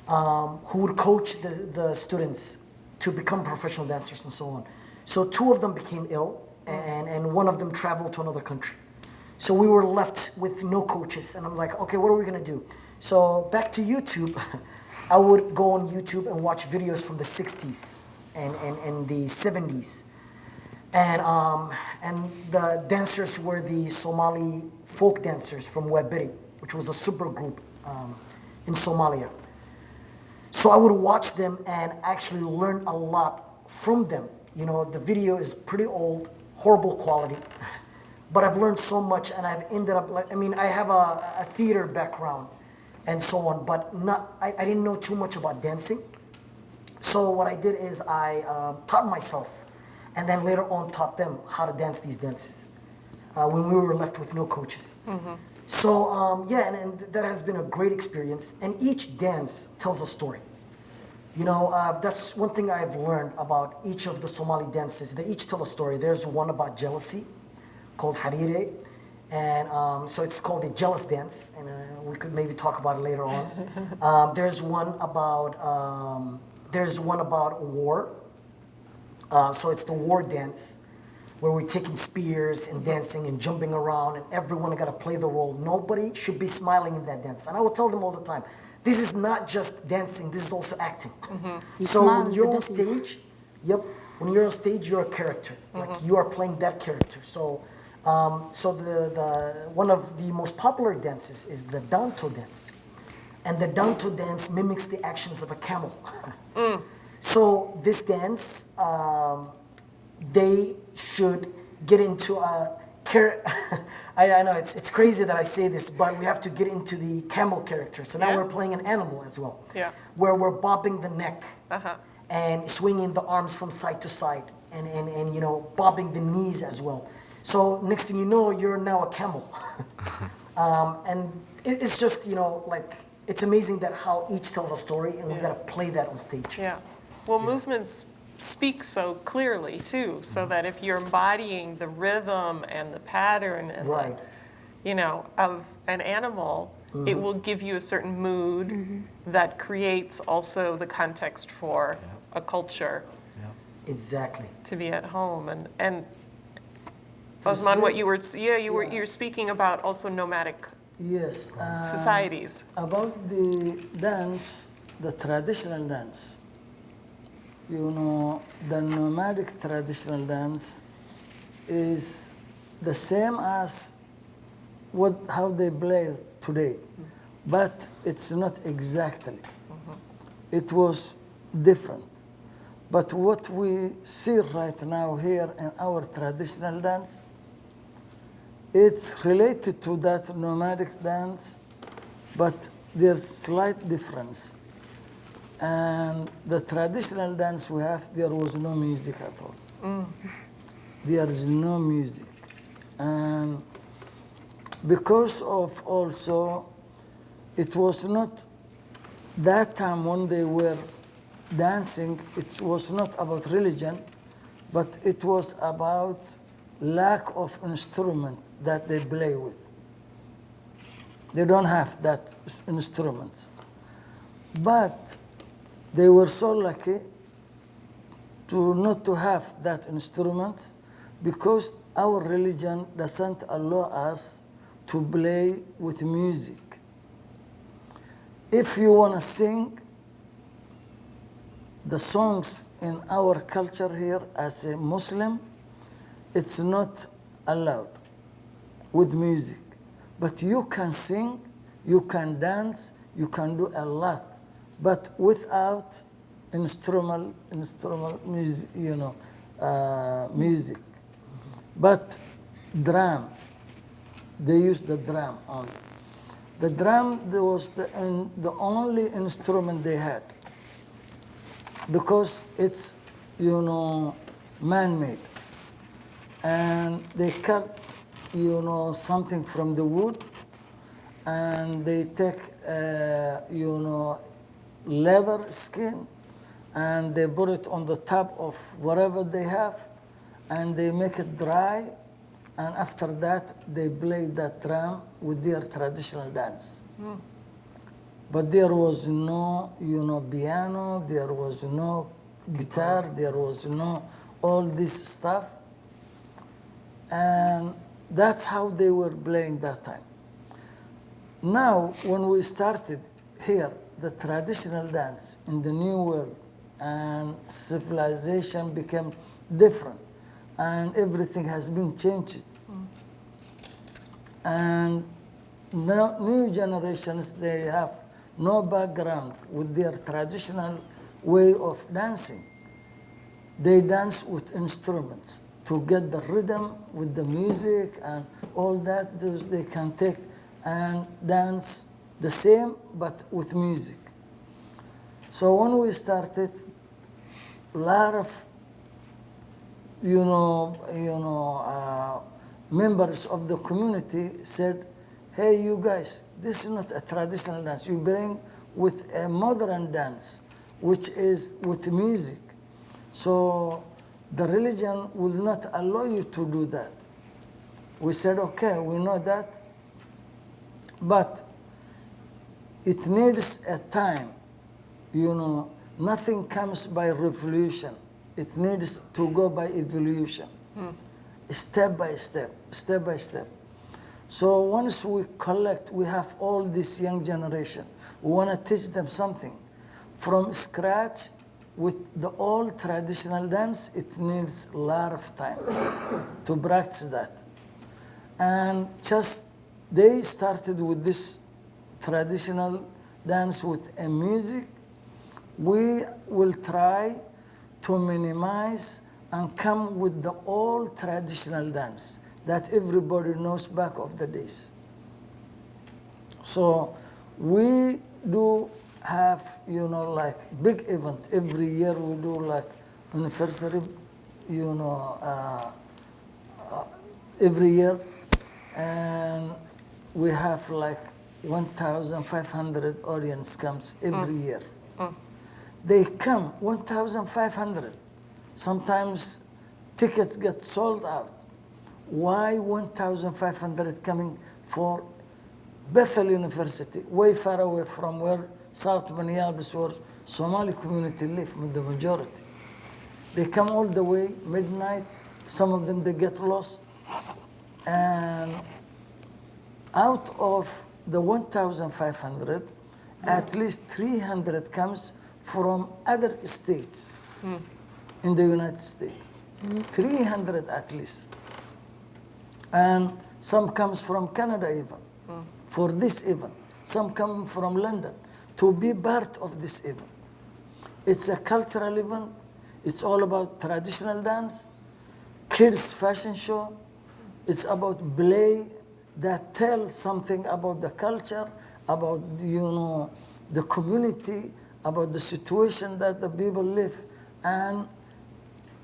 who would coach the students to become professional dancers and so on. So 2 of them became ill, and 1 of them traveled to another country. So we were left with no coaches, and I'm like, okay, what are we gonna do? So back to YouTube, I would go on YouTube and watch videos from the 60s and the 70s. And the dancers were the Somali folk dancers from Waberi, which was a super group in Somalia. So I would watch them and actually learn a lot from them. The video is pretty old, horrible quality, but I've learned so much, and I've ended up I have a theater background and so on, but I didn't know too much about dancing. So what I did is I taught myself, and then later on taught them how to dance these dances when we were left with no coaches. So and that has been a great experience, and each dance tells a story. That's one thing I've learned about each of the Somali dances. They each tell a story. There's one about jealousy called Harire, and so it's called the jealous dance, and we could maybe talk about it later on. There's one about war. So it's the war dance, where we're taking spears and dancing and jumping around, and everyone got to play the role. Nobody should be smiling in that dance. And I will tell them all the time, this is not just dancing, this is also acting. So when you're on stage, when you're on stage, you're a character. Like you are playing that character. So the one of the most popular dances is the Danto dance. And the Danto dance mimics the actions of a camel. So this dance, they should get into a I know it's crazy that I say this, but we have to get into the camel character. So now we're playing an animal as well, where we're bobbing the neck and swinging the arms from side to side, and bobbing the knees as well. So next thing you know, you're now a camel, and it's just it's amazing that how each tells a story, and we've got to play that on stage. Yeah. Well, movements speak so clearly too, so that if you're embodying the rhythm and the pattern and of an animal, it will give you a certain mood that creates also the context for a culture. Exactly. To be at home and Osman, what you were you're speaking about also nomadic Yes. societies. About the dance, the traditional dance, you know, the nomadic traditional dance is the same as how they play today, but it's not exactly. It was different. But what we see right now here in our traditional dance, it's related to that nomadic dance, but there's slight difference. And the traditional dance we have, there was no music at all. There is no music. And because of also, it was not that time when they were dancing, it was not about religion, but it was about lack of instrument that they play with. They don't have that instruments. But they were so lucky to not to have that instrument because our religion doesn't allow us to play with music. If you want to sing the songs in our culture here as a Muslim, it's not allowed with music. But you can sing, you can dance, you can do a lot, but without instrumental music, you know, music. But drum, they use the drum only. The drum was the only instrument they had because it's, you know, man-made. And they cut, you know, something from the wood and they take, you know, leather skin and they put it on the top of whatever they have and they make it dry, and after that they play that drum with their traditional dance. But there was no, you know, piano, there was no guitar, there was no all this stuff. And that's how they were playing that time. Now, when we started here, the traditional dance in the new world and civilization became different and everything has been changed. And now new generations, they have no background with their traditional way of dancing. They dance with instruments to get the rhythm with the music and all that. They can take and dance the same but with music. So when we started, a lot of members of the community said, hey, you guys, this is not a traditional dance. You bring with a modern dance, which is with music. So the religion will not allow you to do that. We said, okay, we know that, but it needs a time. You know, nothing comes by revolution. It needs to go by evolution, step by step, step by step. So once we collect, we have all this young generation. We want to teach them something. From scratch, with the old traditional dance, it needs a lot of time to practice that. And just they started with this traditional dance with a music. We will try to minimize and come with the old traditional dance that everybody knows back of the days. So we do have, you know, like big event. Every year we do like anniversary, you know, every year. And we have like 1,500 audience comes every year. They come, 1,500. Sometimes tickets get sold out. Why 1,500 coming for Bethel University, way far away from where South Minneapolis, where Somali community live, the majority. They come all the way, midnight. Some of them, they get lost. And out of the 1,500, at least 300 comes from other states in the United States. 300 at least. And some comes from Canada even, for this event. Some come from London to be part of this event. It's a cultural event. It's all about traditional dance, kids fashion show. It's about play that tells something about the culture, about, the community, about the situation that the people live. And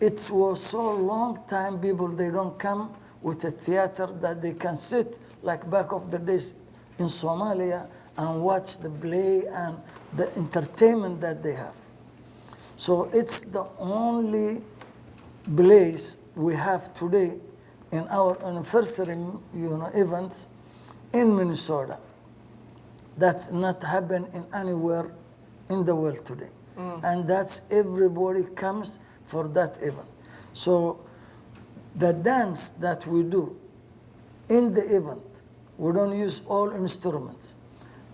it was so long time people, they don't come with a theater that they can sit like back of the days in Somalia and watch the play and the entertainment that they have. So it's the only place we have today in our anniversary, events in Minnesota. That's not happened in anywhere in the world today. And that's everybody comes for that event. So the dance that we do in the event, we don't use all instruments.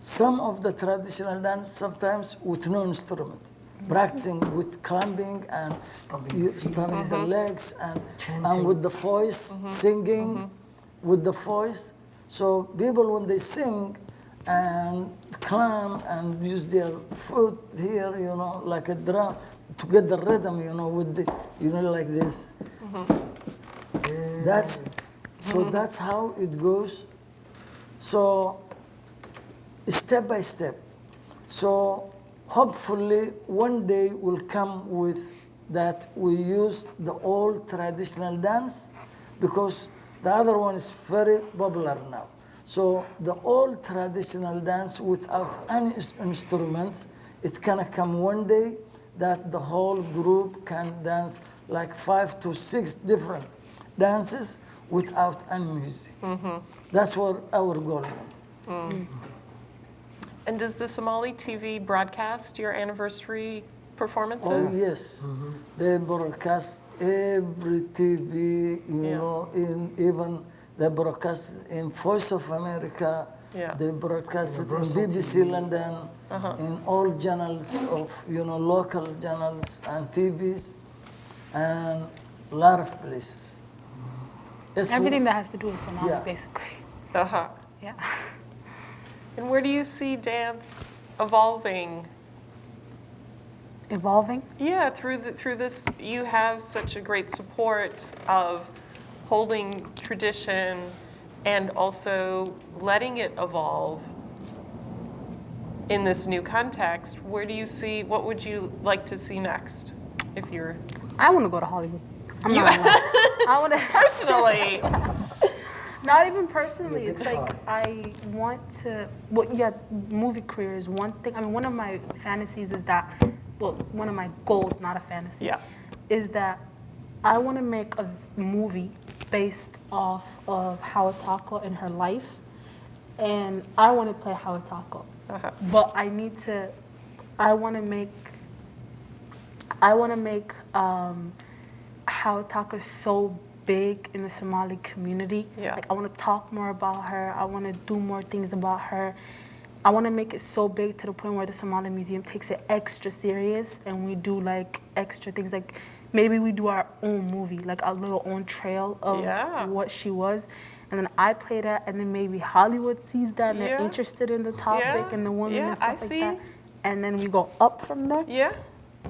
Some of the traditional dance sometimes with no instrument, practicing with climbing and stomping the legs and with the voice, singing with the voice. So people, when they sing and climb and use their foot here, like a drum, to get the rhythm, with the, like this. That's how it goes. So step by step. So hopefully one day will come with that we use the old traditional dance, because the other one is very popular now. So the old traditional dance without any instruments, it's gonna come one day that the whole group can dance like 5 to 6 different dances without any music. That's what our goal is. And does the Somali TV broadcast your anniversary Oh, performances? yes. They broadcast every TV, in even they broadcast in Voice of America. Yeah. They broadcast it in BBC London, in all channels of, local channels and TVs, and a lot of places. It's Everything that has to do with Somali, Yeah. basically. Uh-huh. Yeah. And where do you see dance evolving? Evolving. Yeah, through this, you have such a great support of holding tradition and also letting it evolve in this new context. Where do you see, what would you like to see next if you're I want to go to Hollywood. I'm not gonna lie. I want to. personally? Not even personally. It's like I want to. Well, yeah, movie career is one thing. I mean, one of my fantasies is that. Well, one of my goals, not a fantasy, Yeah. is that I want to make a movie based off of Hawatako and her life, and I want to play Hawatako. But I need to. I want to make Hawatako so big in the Somali community. Yeah. Like I want to talk more about her. I want to do more things about her. I want to make it so big to the point where the Somali Museum takes it extra serious and we do like extra things. Like maybe we do our own movie, like our little own trail of what she was. And then I play that, and then maybe Hollywood sees that and they're interested in the topic and the women and stuff like that. And then we go up from there. Yeah.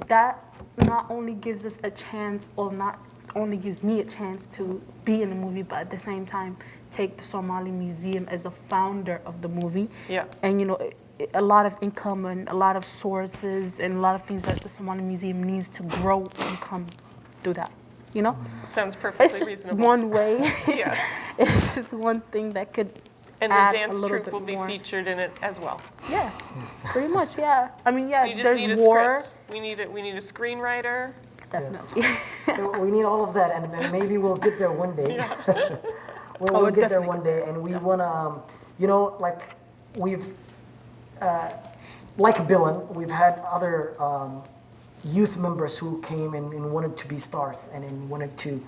That not only gives us a chance, or not only gives me a chance to be in the movie, but at the same time take the Somali Museum as a founder of the movie. Yeah. And a lot of income and a lot of sources and a lot of things that the Somali Museum needs to grow and come through that. Sounds perfectly It's just reasonable. one way. Yeah. It's just one thing that could And the add dance a little troupe bit will be more. featured in it as well. Yeah, pretty much, yeah. I mean, yeah, So you just there's need a war. script. We need a screenwriter. Definitely. We need all of that, and maybe we'll get there one day. We'll get there one day, and we want to, like we've, like Bilan, we've had other youth members who came and wanted to be stars and wanted to,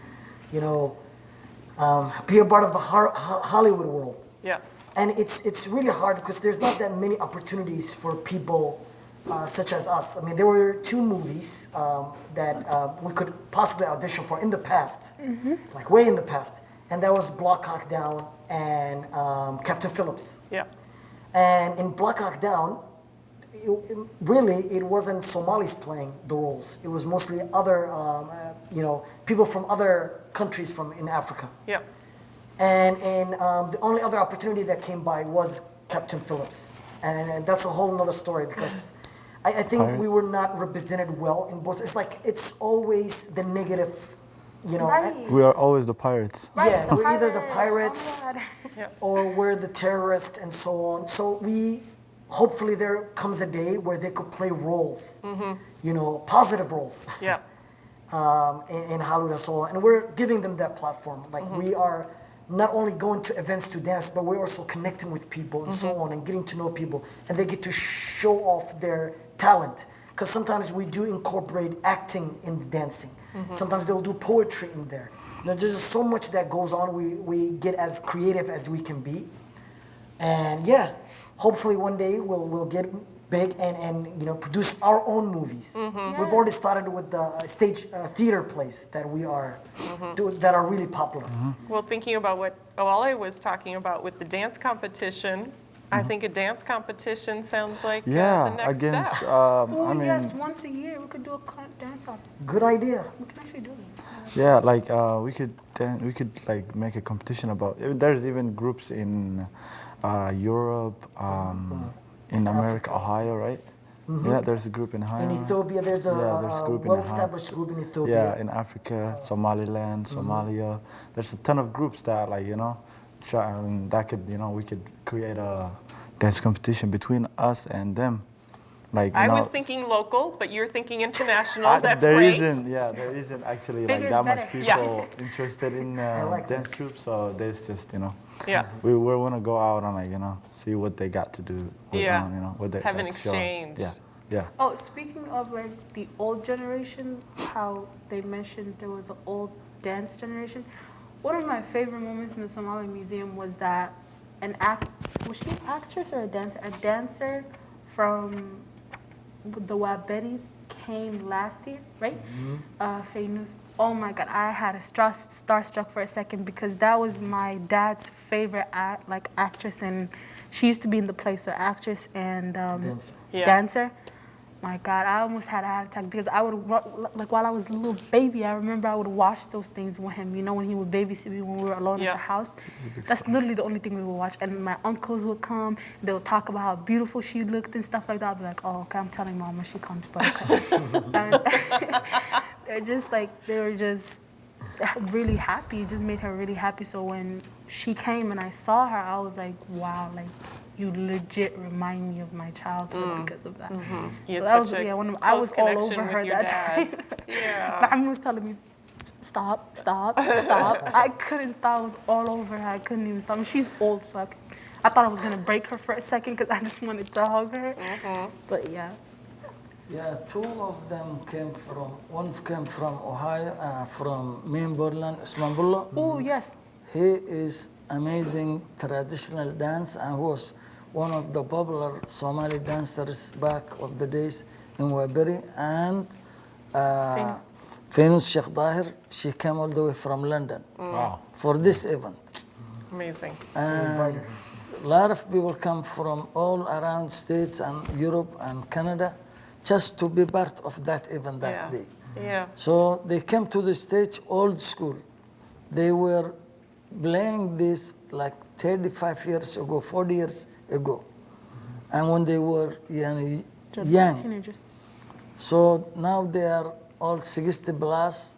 be a part of the Hollywood world. Yeah. And it's really hard because there's not that many opportunities for people such as us. I mean, there were 2 movies that we could possibly audition for in the past, like way in the past, and that was Block Hawk Down and Captain Phillips. Yeah. And in Block Hawk Down, really, it wasn't Somalis playing the roles. It was mostly other, people from other countries in Africa. Yeah. And the only other opportunity that came by was Captain Phillips. And that's a whole nother story because I think we were not represented well in both. It's like, it's always the negative, Right. We are always the pirates. Yeah, the we're either the pirate. pirates Oh my God. or we're the terrorists and so on. So hopefully there comes a day where they could play roles, positive roles. Yeah. In Hollywood and so on. And we're giving them that platform. Like we are not only going to events to dance, but we're also connecting with people and so on and getting to know people. And they get to show off their talent. Because sometimes we do incorporate acting in the dancing. Sometimes they'll do poetry in there. There's just so much that goes on. We get as creative as we can be. And yeah, hopefully one day we'll get big and produce our own movies. We've already started with the stage theater plays that we are that are really popular. Well, thinking about what Awale was talking about with the dance competition, I think a dance competition sounds like the next against, step. Oh, yes, once a year we could do a dance off. Good idea. We can actually do it. Yeah, like we could like make a competition about. There's even groups in Europe, in America, Ohio, right? Yeah, there's a group in Ohio. In Ethiopia, there's a group in well-established group in Ethiopia. Yeah, in Africa, Somaliland, Somalia. There's a ton of groups that that could we could create a dance competition between us and them. Like I was thinking local, but you're thinking international. That's there great. there isn't actually like Bigger that is much better. people interested in like dance troops. So there's just Yeah. we want to go out and see what they got to do. With, Yeah. what they Have an got to show us. exchange. Yeah. Oh, speaking of like the old generation, how they mentioned there was an old dance generation. One of my favorite moments in the Somali Museum was that was she an actress or a dancer? A dancer from the Waberis came last year, right? Fainus. Oh my God, I had a starstruck for a second because that was my dad's favorite actress, and she used to be in the play, so actress and Dancer. Yeah. dancer. My God, I almost had a heart attack because I would, like while I was a little baby, I remember I would watch those things with him, when he would babysit me when we were alone at the house. That's literally the only thing we would watch. And my uncles would come, they would talk about how beautiful she looked and stuff like that. I'd be like, oh, okay, I'm telling Mom when she comes, but okay. They were just really happy. It just made her really happy. So when she came and I saw her, I was like, wow, like, you legit remind me of my childhood because of that. You So had that was, such a I was close all connection over with her your that dad. time. Yeah. My mom was telling me, stop. I couldn't stop. I was all over her. I couldn't even stop. And she's old, so I thought I was going to break her for a second because I just wanted to hug her. But yeah. Yeah, 2 of them one came from Ohio, from main Portland, Osman Mohammed. Oh, yes. He is amazing traditional dance and was one of the popular Somali dancers back of the days in Waberi. And Fainus Sheikh Dahir, she came all the way from London for this event. Amazing. And a lot of people come from all around states and Europe and Canada just to be part of that event that day. Yeah. So they came to the stage old school. They were playing this like 35 years ago, 40 years ago. And when they were young. Teenagers. So now they are all 60 plus,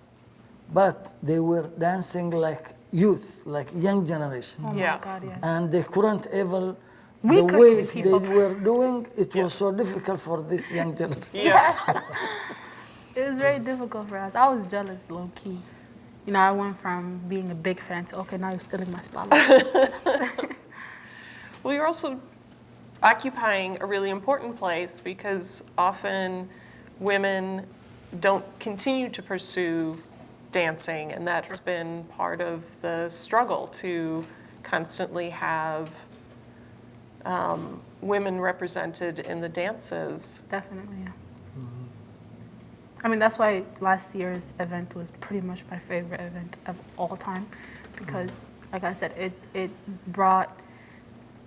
but they were dancing like youth, like young generation. Oh Yeah. my God, yes. And they couldn't ever, We the couldn't ways keep they up. were doing, it was so difficult for this young generation. Yeah. It was very difficult for us. I was jealous, low key. I went from being a big fan to, okay, now you're stealing my spotlight. Well, you're also occupying a really important place because often women don't continue to pursue dancing, and that's been part of the struggle to constantly have women represented in the dances. Definitely, yeah. I mean, that's why last year's event was pretty much my favorite event of all time, because, like I said, it brought,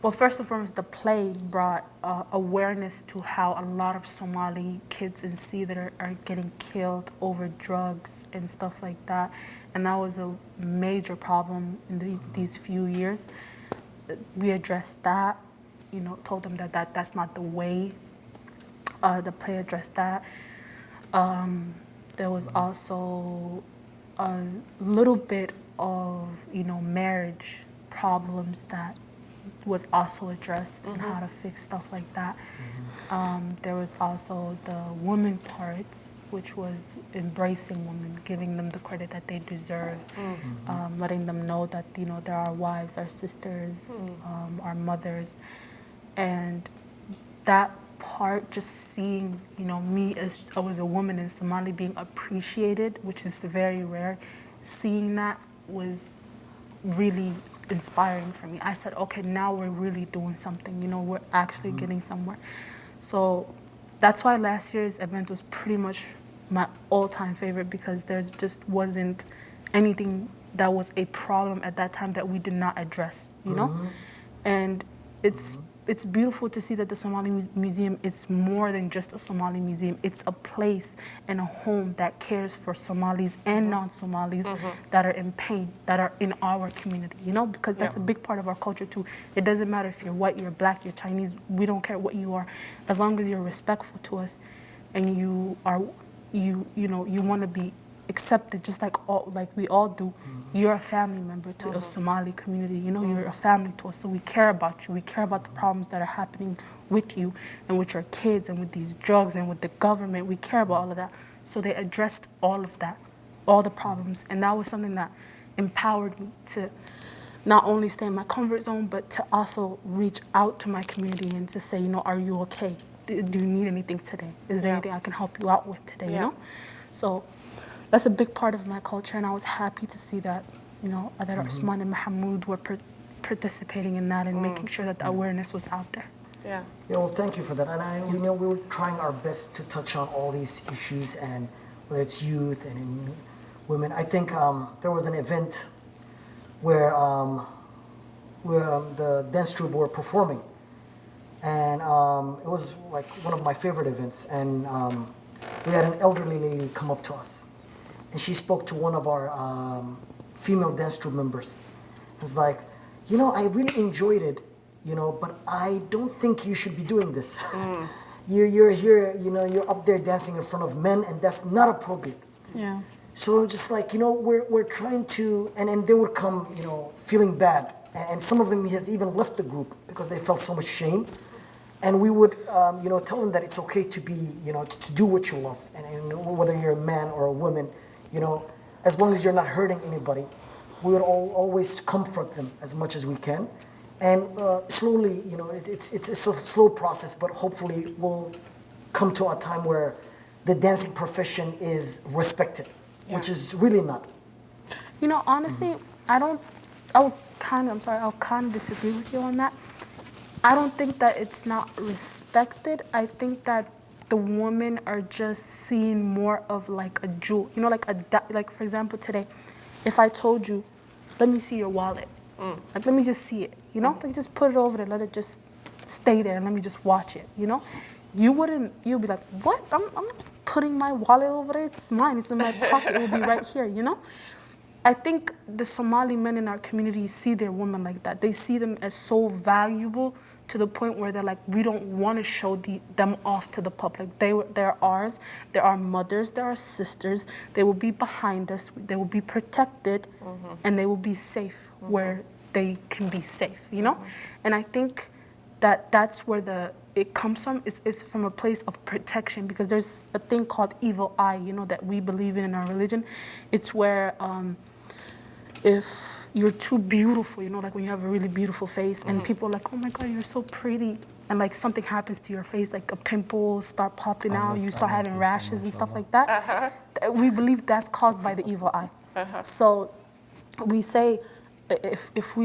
well, first and foremost, the play brought awareness to how a lot of Somali kids in sea that are getting killed over drugs and stuff like that, and that was a major problem in these few years. We addressed that, you know, told them that that's not the way. The play addressed that. There was also a little bit of, you know, marriage problems that was also addressed and how to fix stuff like that. There was also the woman part, which was embracing women, giving them the credit that they deserve, letting them know that, you know, they're our wives, our sisters, our mothers, and that part, just seeing, you know, me as a woman in Somali being appreciated, which is very rare, seeing that was really inspiring for me. I said, okay, now we're really doing something, you know, we're actually getting somewhere. So that's why last year's event was pretty much my all-time favorite, because there's just wasn't anything that was a problem at that time that we did not address, you know? And it's beautiful to see that the Somali Museum is more than just a Somali museum. It's a place and a home that cares for Somalis and non-Somalis that are in pain, that are in our community, you know, because that's a big part of our culture too. It doesn't matter if you're white, you're black, you're Chinese, we don't care what you are, as long as you're respectful to us and you know, you want to be accepted just like we all do. You're a family member to the Somali community, you know, you're a family to us, so we care about you. We care about the problems that are happening with you and with your kids and with these drugs and with the government. We care about all of that. So they addressed all of that, all the problems, and that was something that empowered me to not only stay in my comfort zone, but to also reach out to my community and to say, you know, are you okay? Do you need anything today? Is there anything I can help you out with today, you know? So that's a big part of my culture, and I was happy to see that, you know, that Osman and Mohamoud were participating in that and making sure that the awareness was out there. Yeah, well, thank you for that. And you know, we were trying our best to touch on all these issues, and whether it's youth and in women. I think there was an event where the dance troupe were performing, and it was like one of my favorite events. And we had an elderly lady come up to us, and she spoke to one of our female dance troupe members. It was like, you know, I really enjoyed it, you know, but I don't think you should be doing this. You're here, you know, you're up there dancing in front of men, and that's not appropriate. Yeah. So I'm just like, you know, we're trying to, and they would come, you know, feeling bad. And some of them has even left the group because they felt so much shame. And we would, you know, tell them that it's okay to be, you know, to do what you love. And whether you're a man or a woman, you know, as long as you're not hurting anybody, we would always comfort them as much as we can. And slowly, you know, it's a slow process, but hopefully we'll come to a time where the dancing profession is respected, which is really not. You know, honestly, I'll kind of disagree with you on that. I don't think that it's not respected. I think that the women are just seen more of like a jewel. You know, like for example, today, if I told you, let me see your wallet. Like, let me just see it, you know? Like, just put it over there, let it just stay there, and let me just watch it, you know? You'd be like, what? I'm not putting my wallet over there. It's mine. It's in my pocket. It will be right here, you know? I think the Somali men in our community see their women like that. They see them as so valuable to the point where they're like, we don't want to show them off to the public. They're ours. They're our mothers. They're our sisters. They will be behind us. They will be protected, and they will be safe where they can be safe, you know? And I think that that's where it comes from. It's from a place of protection, because there's a thing called evil eye, you know, that we believe in our religion. It's where if you're too beautiful, you know, like when you have a really beautiful face and people are like, oh my God, you're so pretty. And like something happens to your face, like a pimple start popping out, you start having rashes and stuff like that. We believe that's caused by the evil eye. So we say if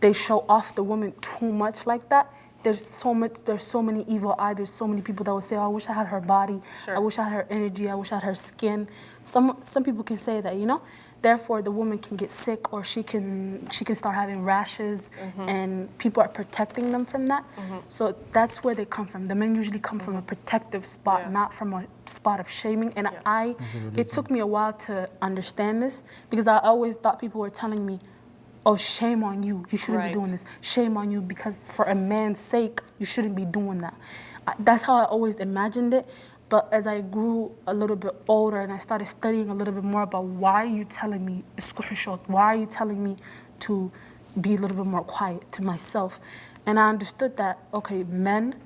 they show off the woman too much like that. There's so many evil eyes. There's so many people that will say, oh, I wish I had her body. Sure. I wish I had her energy. I wish I had her skin. Some people can say that, you know? Therefore, the woman can get sick, or she can start having rashes, and people are protecting them from that. So that's where they come from. The men usually come from a protective spot, Yeah. not from a spot of shaming. And Yeah. it took me a while to understand this, because I always thought people were telling me, oh, shame on you. You shouldn't Right. be doing this. Shame on you, because for a man's sake, you shouldn't be doing that. That's how I always imagined it. But as I grew a little bit older and I started studying a little bit more about why are you telling me, why are you telling me to be a little bit more quiet to myself? And I understood that, okay, men,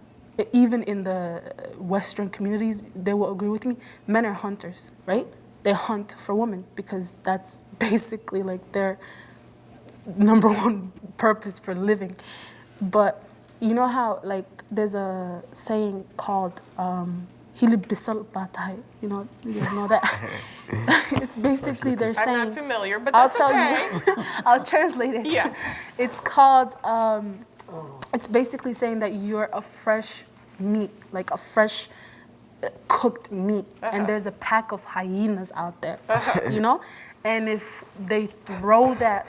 even in the Western communities, they will agree with me, men are hunters, right? They hunt for women because that's basically like their number one purpose for living. But you know how, like, there's a saying called, you know, you guys know that. It's basically they're saying. I'm not familiar, but I'll that's tell okay. you. I'll translate it. Yeah. It's called. It's basically saying that you're a fresh meat, like a fresh cooked meat, and there's a pack of hyenas out there, you know, and if they throw that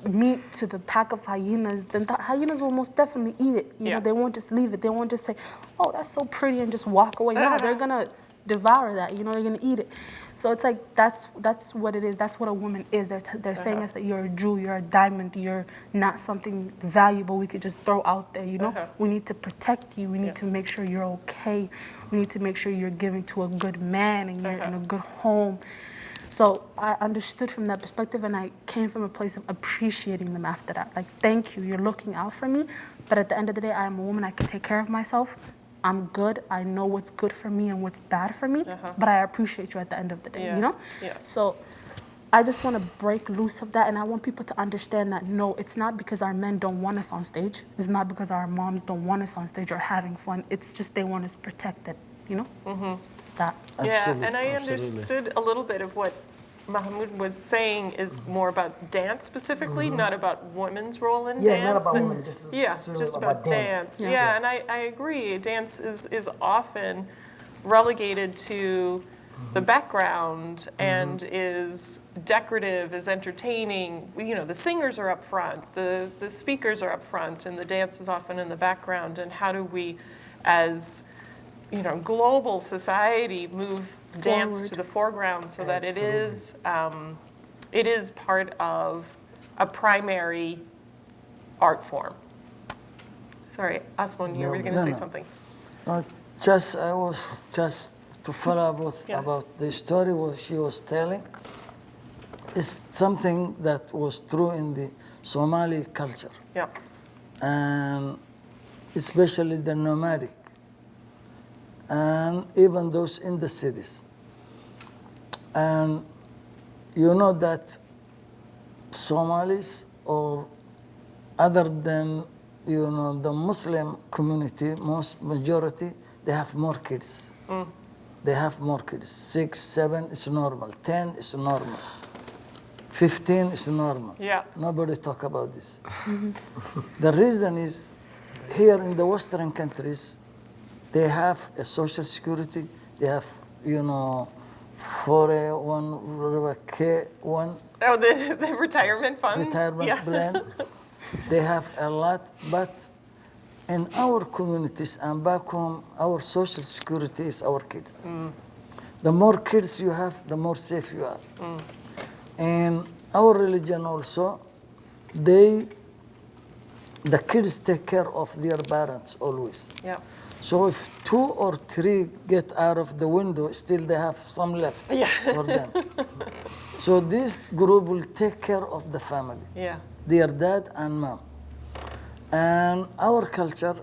meat to the pack of hyenas, then the hyenas will most definitely eat it. You know, they won't just leave it. They won't just say, oh, that's so pretty, and just walk away. No, they're gonna devour that. You know, they're gonna eat it. So it's like that's what it is. That's what a woman is. They're saying us that you're a jewel, you're a diamond, you're not something valuable we could just throw out there. You know, we need to protect you. We need to make sure you're okay. We need to make sure you're given to a good man and you're in a good home. So I understood from that perspective, and I came from a place of appreciating them after that. Like, thank you, you're looking out for me, but at the end of the day, I am a woman, I can take care of myself. I'm good, I know what's good for me and what's bad for me, but I appreciate you at the end of the day, you know? So I just want to break loose of that, and I want people to understand that, no, it's not because our men don't want us on stage. It's not because our moms don't want us on stage or having fun. It's just they want us protected. You know, it's that. Yeah, and I understood a little bit of what Mohamed was saying is more about dance specifically, not about women's role in dance. Yeah, not about women, just just about dance. Yeah, and I agree. Dance is often relegated to the background and is decorative, is entertaining. You know, the singers are up front, the speakers are up front, and the dance is often in the background. And how do we, as you know, global society, move dance to the foreground so that it is part of a primary art form. Sorry, Osman, you were going to say something. I was just to follow up about the story what she was telling. It's something that was true in the Somali culture. Yeah. And especially the nomadic, and even those in the cities. And you know that Somalis, or other than, you know, the Muslim community, majority, they have more kids. They have more kids. 6, 7 is normal. 10 is normal. 15 is normal. Yeah. Nobody talk about this. The reason is, here in the Western countries, they have a social security. They have, you know, 401k1. Oh, the retirement funds? Retirement plan. They have a lot, but in our communities and back home, our social security is our kids. The more kids you have, the more safe you are. And our religion also, the kids take care of their parents always. Yeah. So if 2 or 3 get out of the window, still they have some left for them. So this group will take care of the family, their dad and mom. And our culture,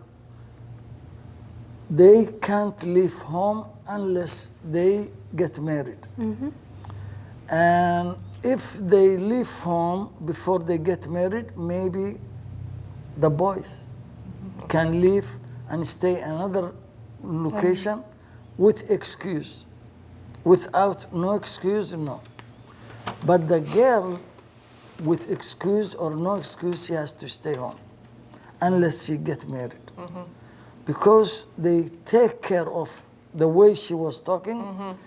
they can't leave home unless they get married. And if they leave home before they get married, maybe the boys can leave and stay another location with excuse. Without no excuse, no. But the girl, with excuse or no excuse, she has to stay home unless she get married. Because they take care of the way she was talking.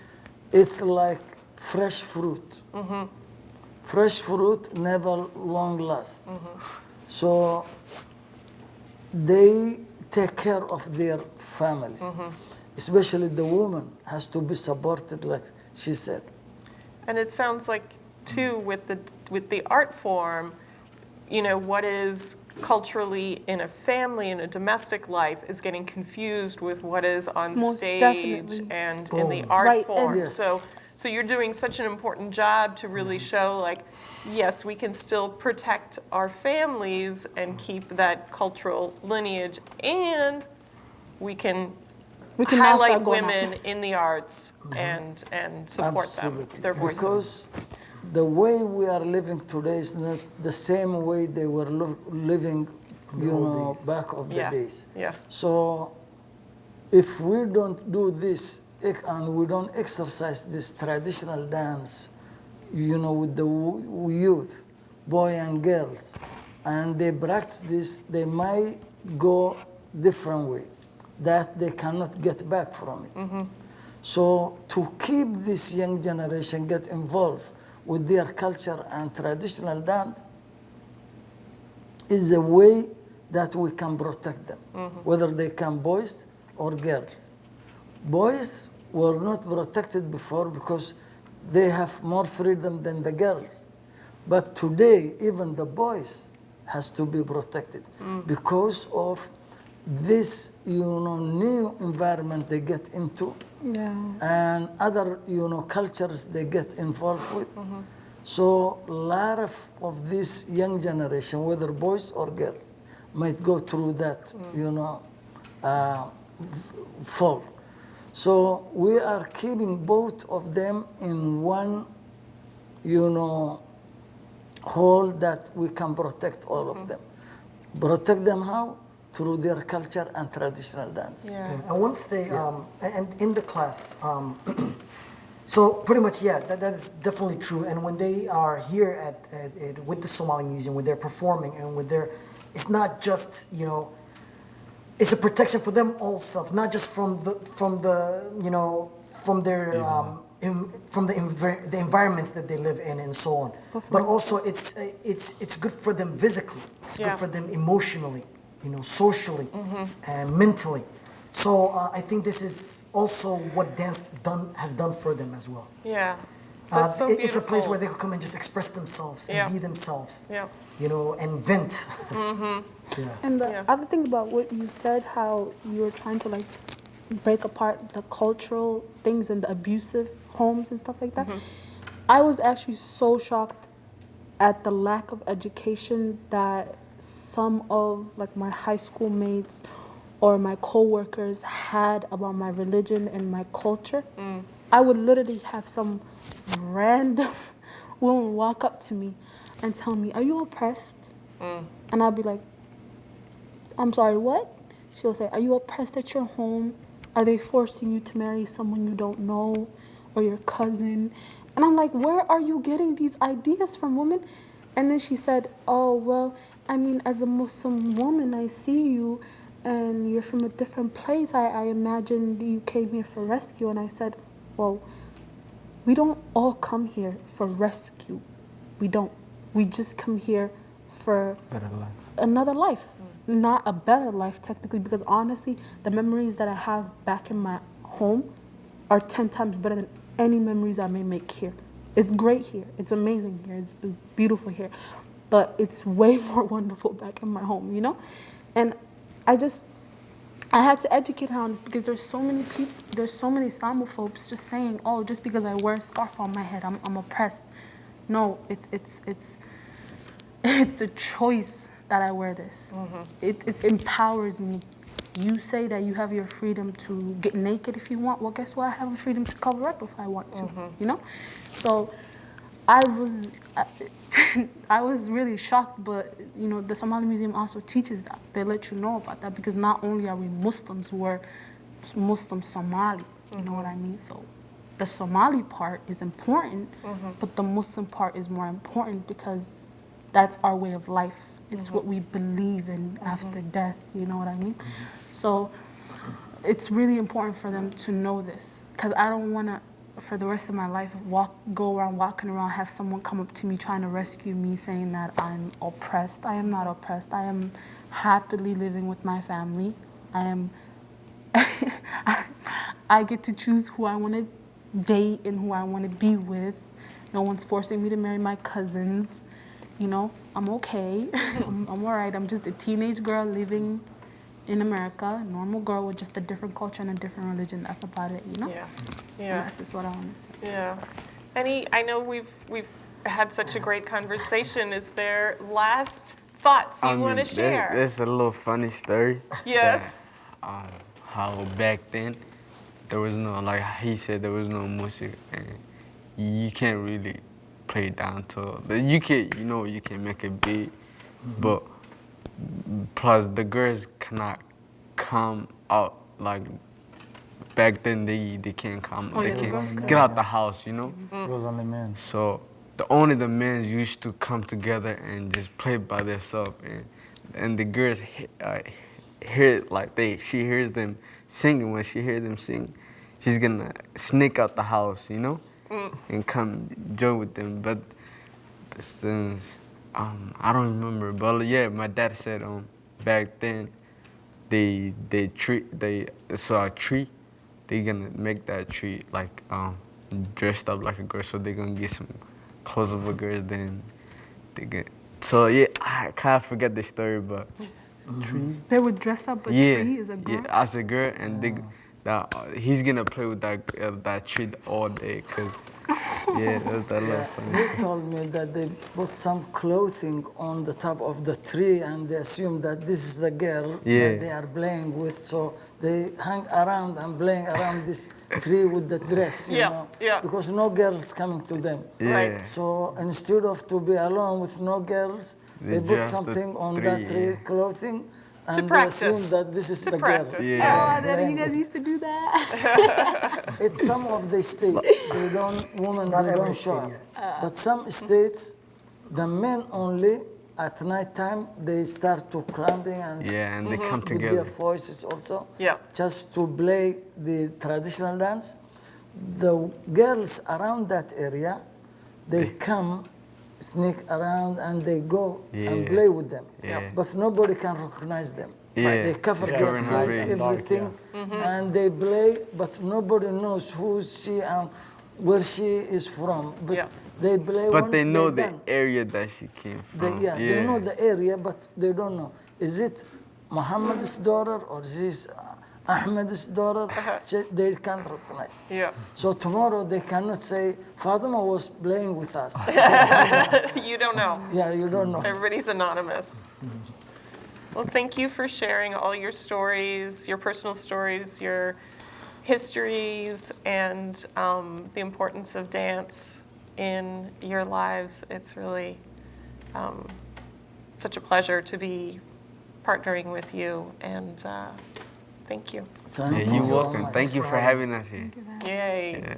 It's like fresh fruit. Fresh fruit never long lasts. So they take care of their families. Especially the woman has to be supported, like she said. And it sounds like, too, with the art form, you know, what is culturally in a family, in a domestic life, is getting confused with what is on Most stage definitely. and in the art Right, form. Yes. So you're doing such an important job to really show, like, yes, we can still protect our families and keep that cultural lineage, and we can We can now highlight start going out. women in the arts and support Absolutely. them, their voices. Because the way we are living today is not the same way they were living, you know, back of the Yeah, days. yeah. So if we don't do this and we don't exercise this traditional dance, you know, with the youth, boy and girls, and they practice this, they might go different way that they cannot get back from it. So to keep this young generation get involved with their culture and traditional dance is a way that we can protect them, whether they can boys or girls. Boys were not protected before because they have more freedom than the girls. But today, even the boys has to be protected because of this, you know, new environment they get into, and other, you know, cultures they get involved with. So a lot of this young generation, whether boys or girls, might go through that, you know, fall. So we are keeping both of them in one, you know, whole that we can protect all of them. Protect them how? Through their culture and traditional dance. Yeah. And once they, and in the class, so pretty much, yeah, that is definitely true. And when they are here with the Somali Museum, when they're performing and with their, it's not just, you know, it's a protection for them also. It's not just from the you know, from their, from the environments that they live in and so on. But also it's good for them physically. It's good for them emotionally, you know, socially and mentally. So I think this is also what dance has done for them as well. Yeah. That's so beautiful. It's a place where they could come and just express themselves and be themselves. Yeah. You know, and vent. And the other thing about what you said, how you were trying to like break apart the cultural things and the abusive homes and stuff like that, I was actually so shocked at the lack of education that some of like my high school mates or my co-workers had about my religion and my culture. I would literally have some random woman walk up to me and tell me, "Are you oppressed?" And I'll be like, "I'm sorry, what?" She'll say, "Are you oppressed at your home? Are they forcing you to marry someone you don't know or your cousin?" And I'm like, "Where are you getting these ideas from, woman?" And then she said, "Oh, well, I mean, as a Muslim woman, I see you and you're from a different place. I imagine you came here for rescue." And I said, "Well, we don't all come here for rescue. We don't. We just come here for Better life. another life. Not a better life, technically, because honestly, the memories that I have back in my home are 10 times better than any memories I may make here. It's great here. It's amazing here. It's beautiful here. But it's way more wonderful back in my home, you know? And I had to educate her on this because there's so many people, there's so many Islamophobes just saying, "Oh, just because I wear a scarf on my head, I'm oppressed." No, it's a choice that I wear this. It empowers me. You say that you have your freedom to get naked if you want. Well, guess what? I have the freedom to cover up if I want to, you know? So I was really shocked, but you know, the Somali Museum also teaches that. They let you know about that because not only are we Muslims, we're Muslim Somalis, you know what I mean? So the Somali part is important, but the Muslim part is more important because that's our way of life. It's what we believe in after death, you know what I mean? So it's really important for them to know this, because I don't want to, for the rest of my life, go around walking around, have someone come up to me trying to rescue me, saying that I'm oppressed. I am not oppressed. I am happily living with my family. I am. I get to choose who I want to date and who I want to be with. No one's forcing me to marry my cousins. You know, I'm okay. I'm all right. I'm just a teenage girl living in America, a normal girl with just a different culture and a different religion. That's about it, you know? Yeah. And Yeah. that's just what I wanted to say. Yeah. I know we've had such a great conversation. Is there last thoughts you want to share? There's a little funny story. Yes. That, how back then there was no, like he said, there was no music, and you can't really play dancehall. You can, you can make a beat, but plus the girls cannot come out like back then. They can't come. Oh, they yeah, the can't girls get couldn't. out the house, It was only men. So only the men used to come together and just play by themselves, and the girls hear like she hears them singing. When she hears them sing, she's gonna sneak out the house, and come join with them. But since I don't remember, but yeah, my dad said back then they saw a tree. They gonna make that tree like dressed up like a girl, so they gonna get some clothes of a girl. Then they get. So yeah, I kind of forget the story, but They would dress up a yeah, tree as a girl? yeah, as a girl, and he's gonna play with that tree all day, cause yeah, that's that little funny. He told me that they put some clothing on the top of the tree and they assume that this is the girl Yeah. that they are playing with. So they hang around and playing around this tree with the dress, you Yeah, know, yeah. because no girls coming to them. Yeah. Right. So instead of to be alone with no girls, They they put dress the something on tree, that tree yeah. clothing and they practice. assume that this is To the practice. girl. Yeah. Oh, They're Daddy, you playing guys with. used to do that? It's some of the states, women, Not they every don't state show up. yet. But some states, the men only, at night time, they start to climbing and Yeah, and they come with together. their voices also, Yeah. just to play the traditional dance. The girls around that area, they come, sneak around, and they go and Yeah. play with them. Yeah. But nobody can recognize them. Yeah. They cover Yeah, their in the face, rain. everything, and they play, but nobody knows who she and where she is from. But Yeah. they play But once they know they're the done. area that she came They, from. they know the area, but they don't know. Is it Mohammed's daughter or is this Ahmed's daughter? They can't recognize. Yeah. So tomorrow they cannot say, Fatima was playing with us. You don't know. Yeah, you don't know. Everybody's anonymous. Well, thank you for sharing all your stories, your personal stories, your histories, and the importance of dance in your lives. It's really such a pleasure to be partnering with you, and thank you. Thank Yeah, you you're so welcome. much. Thank you for having us here. Yay. Yeah.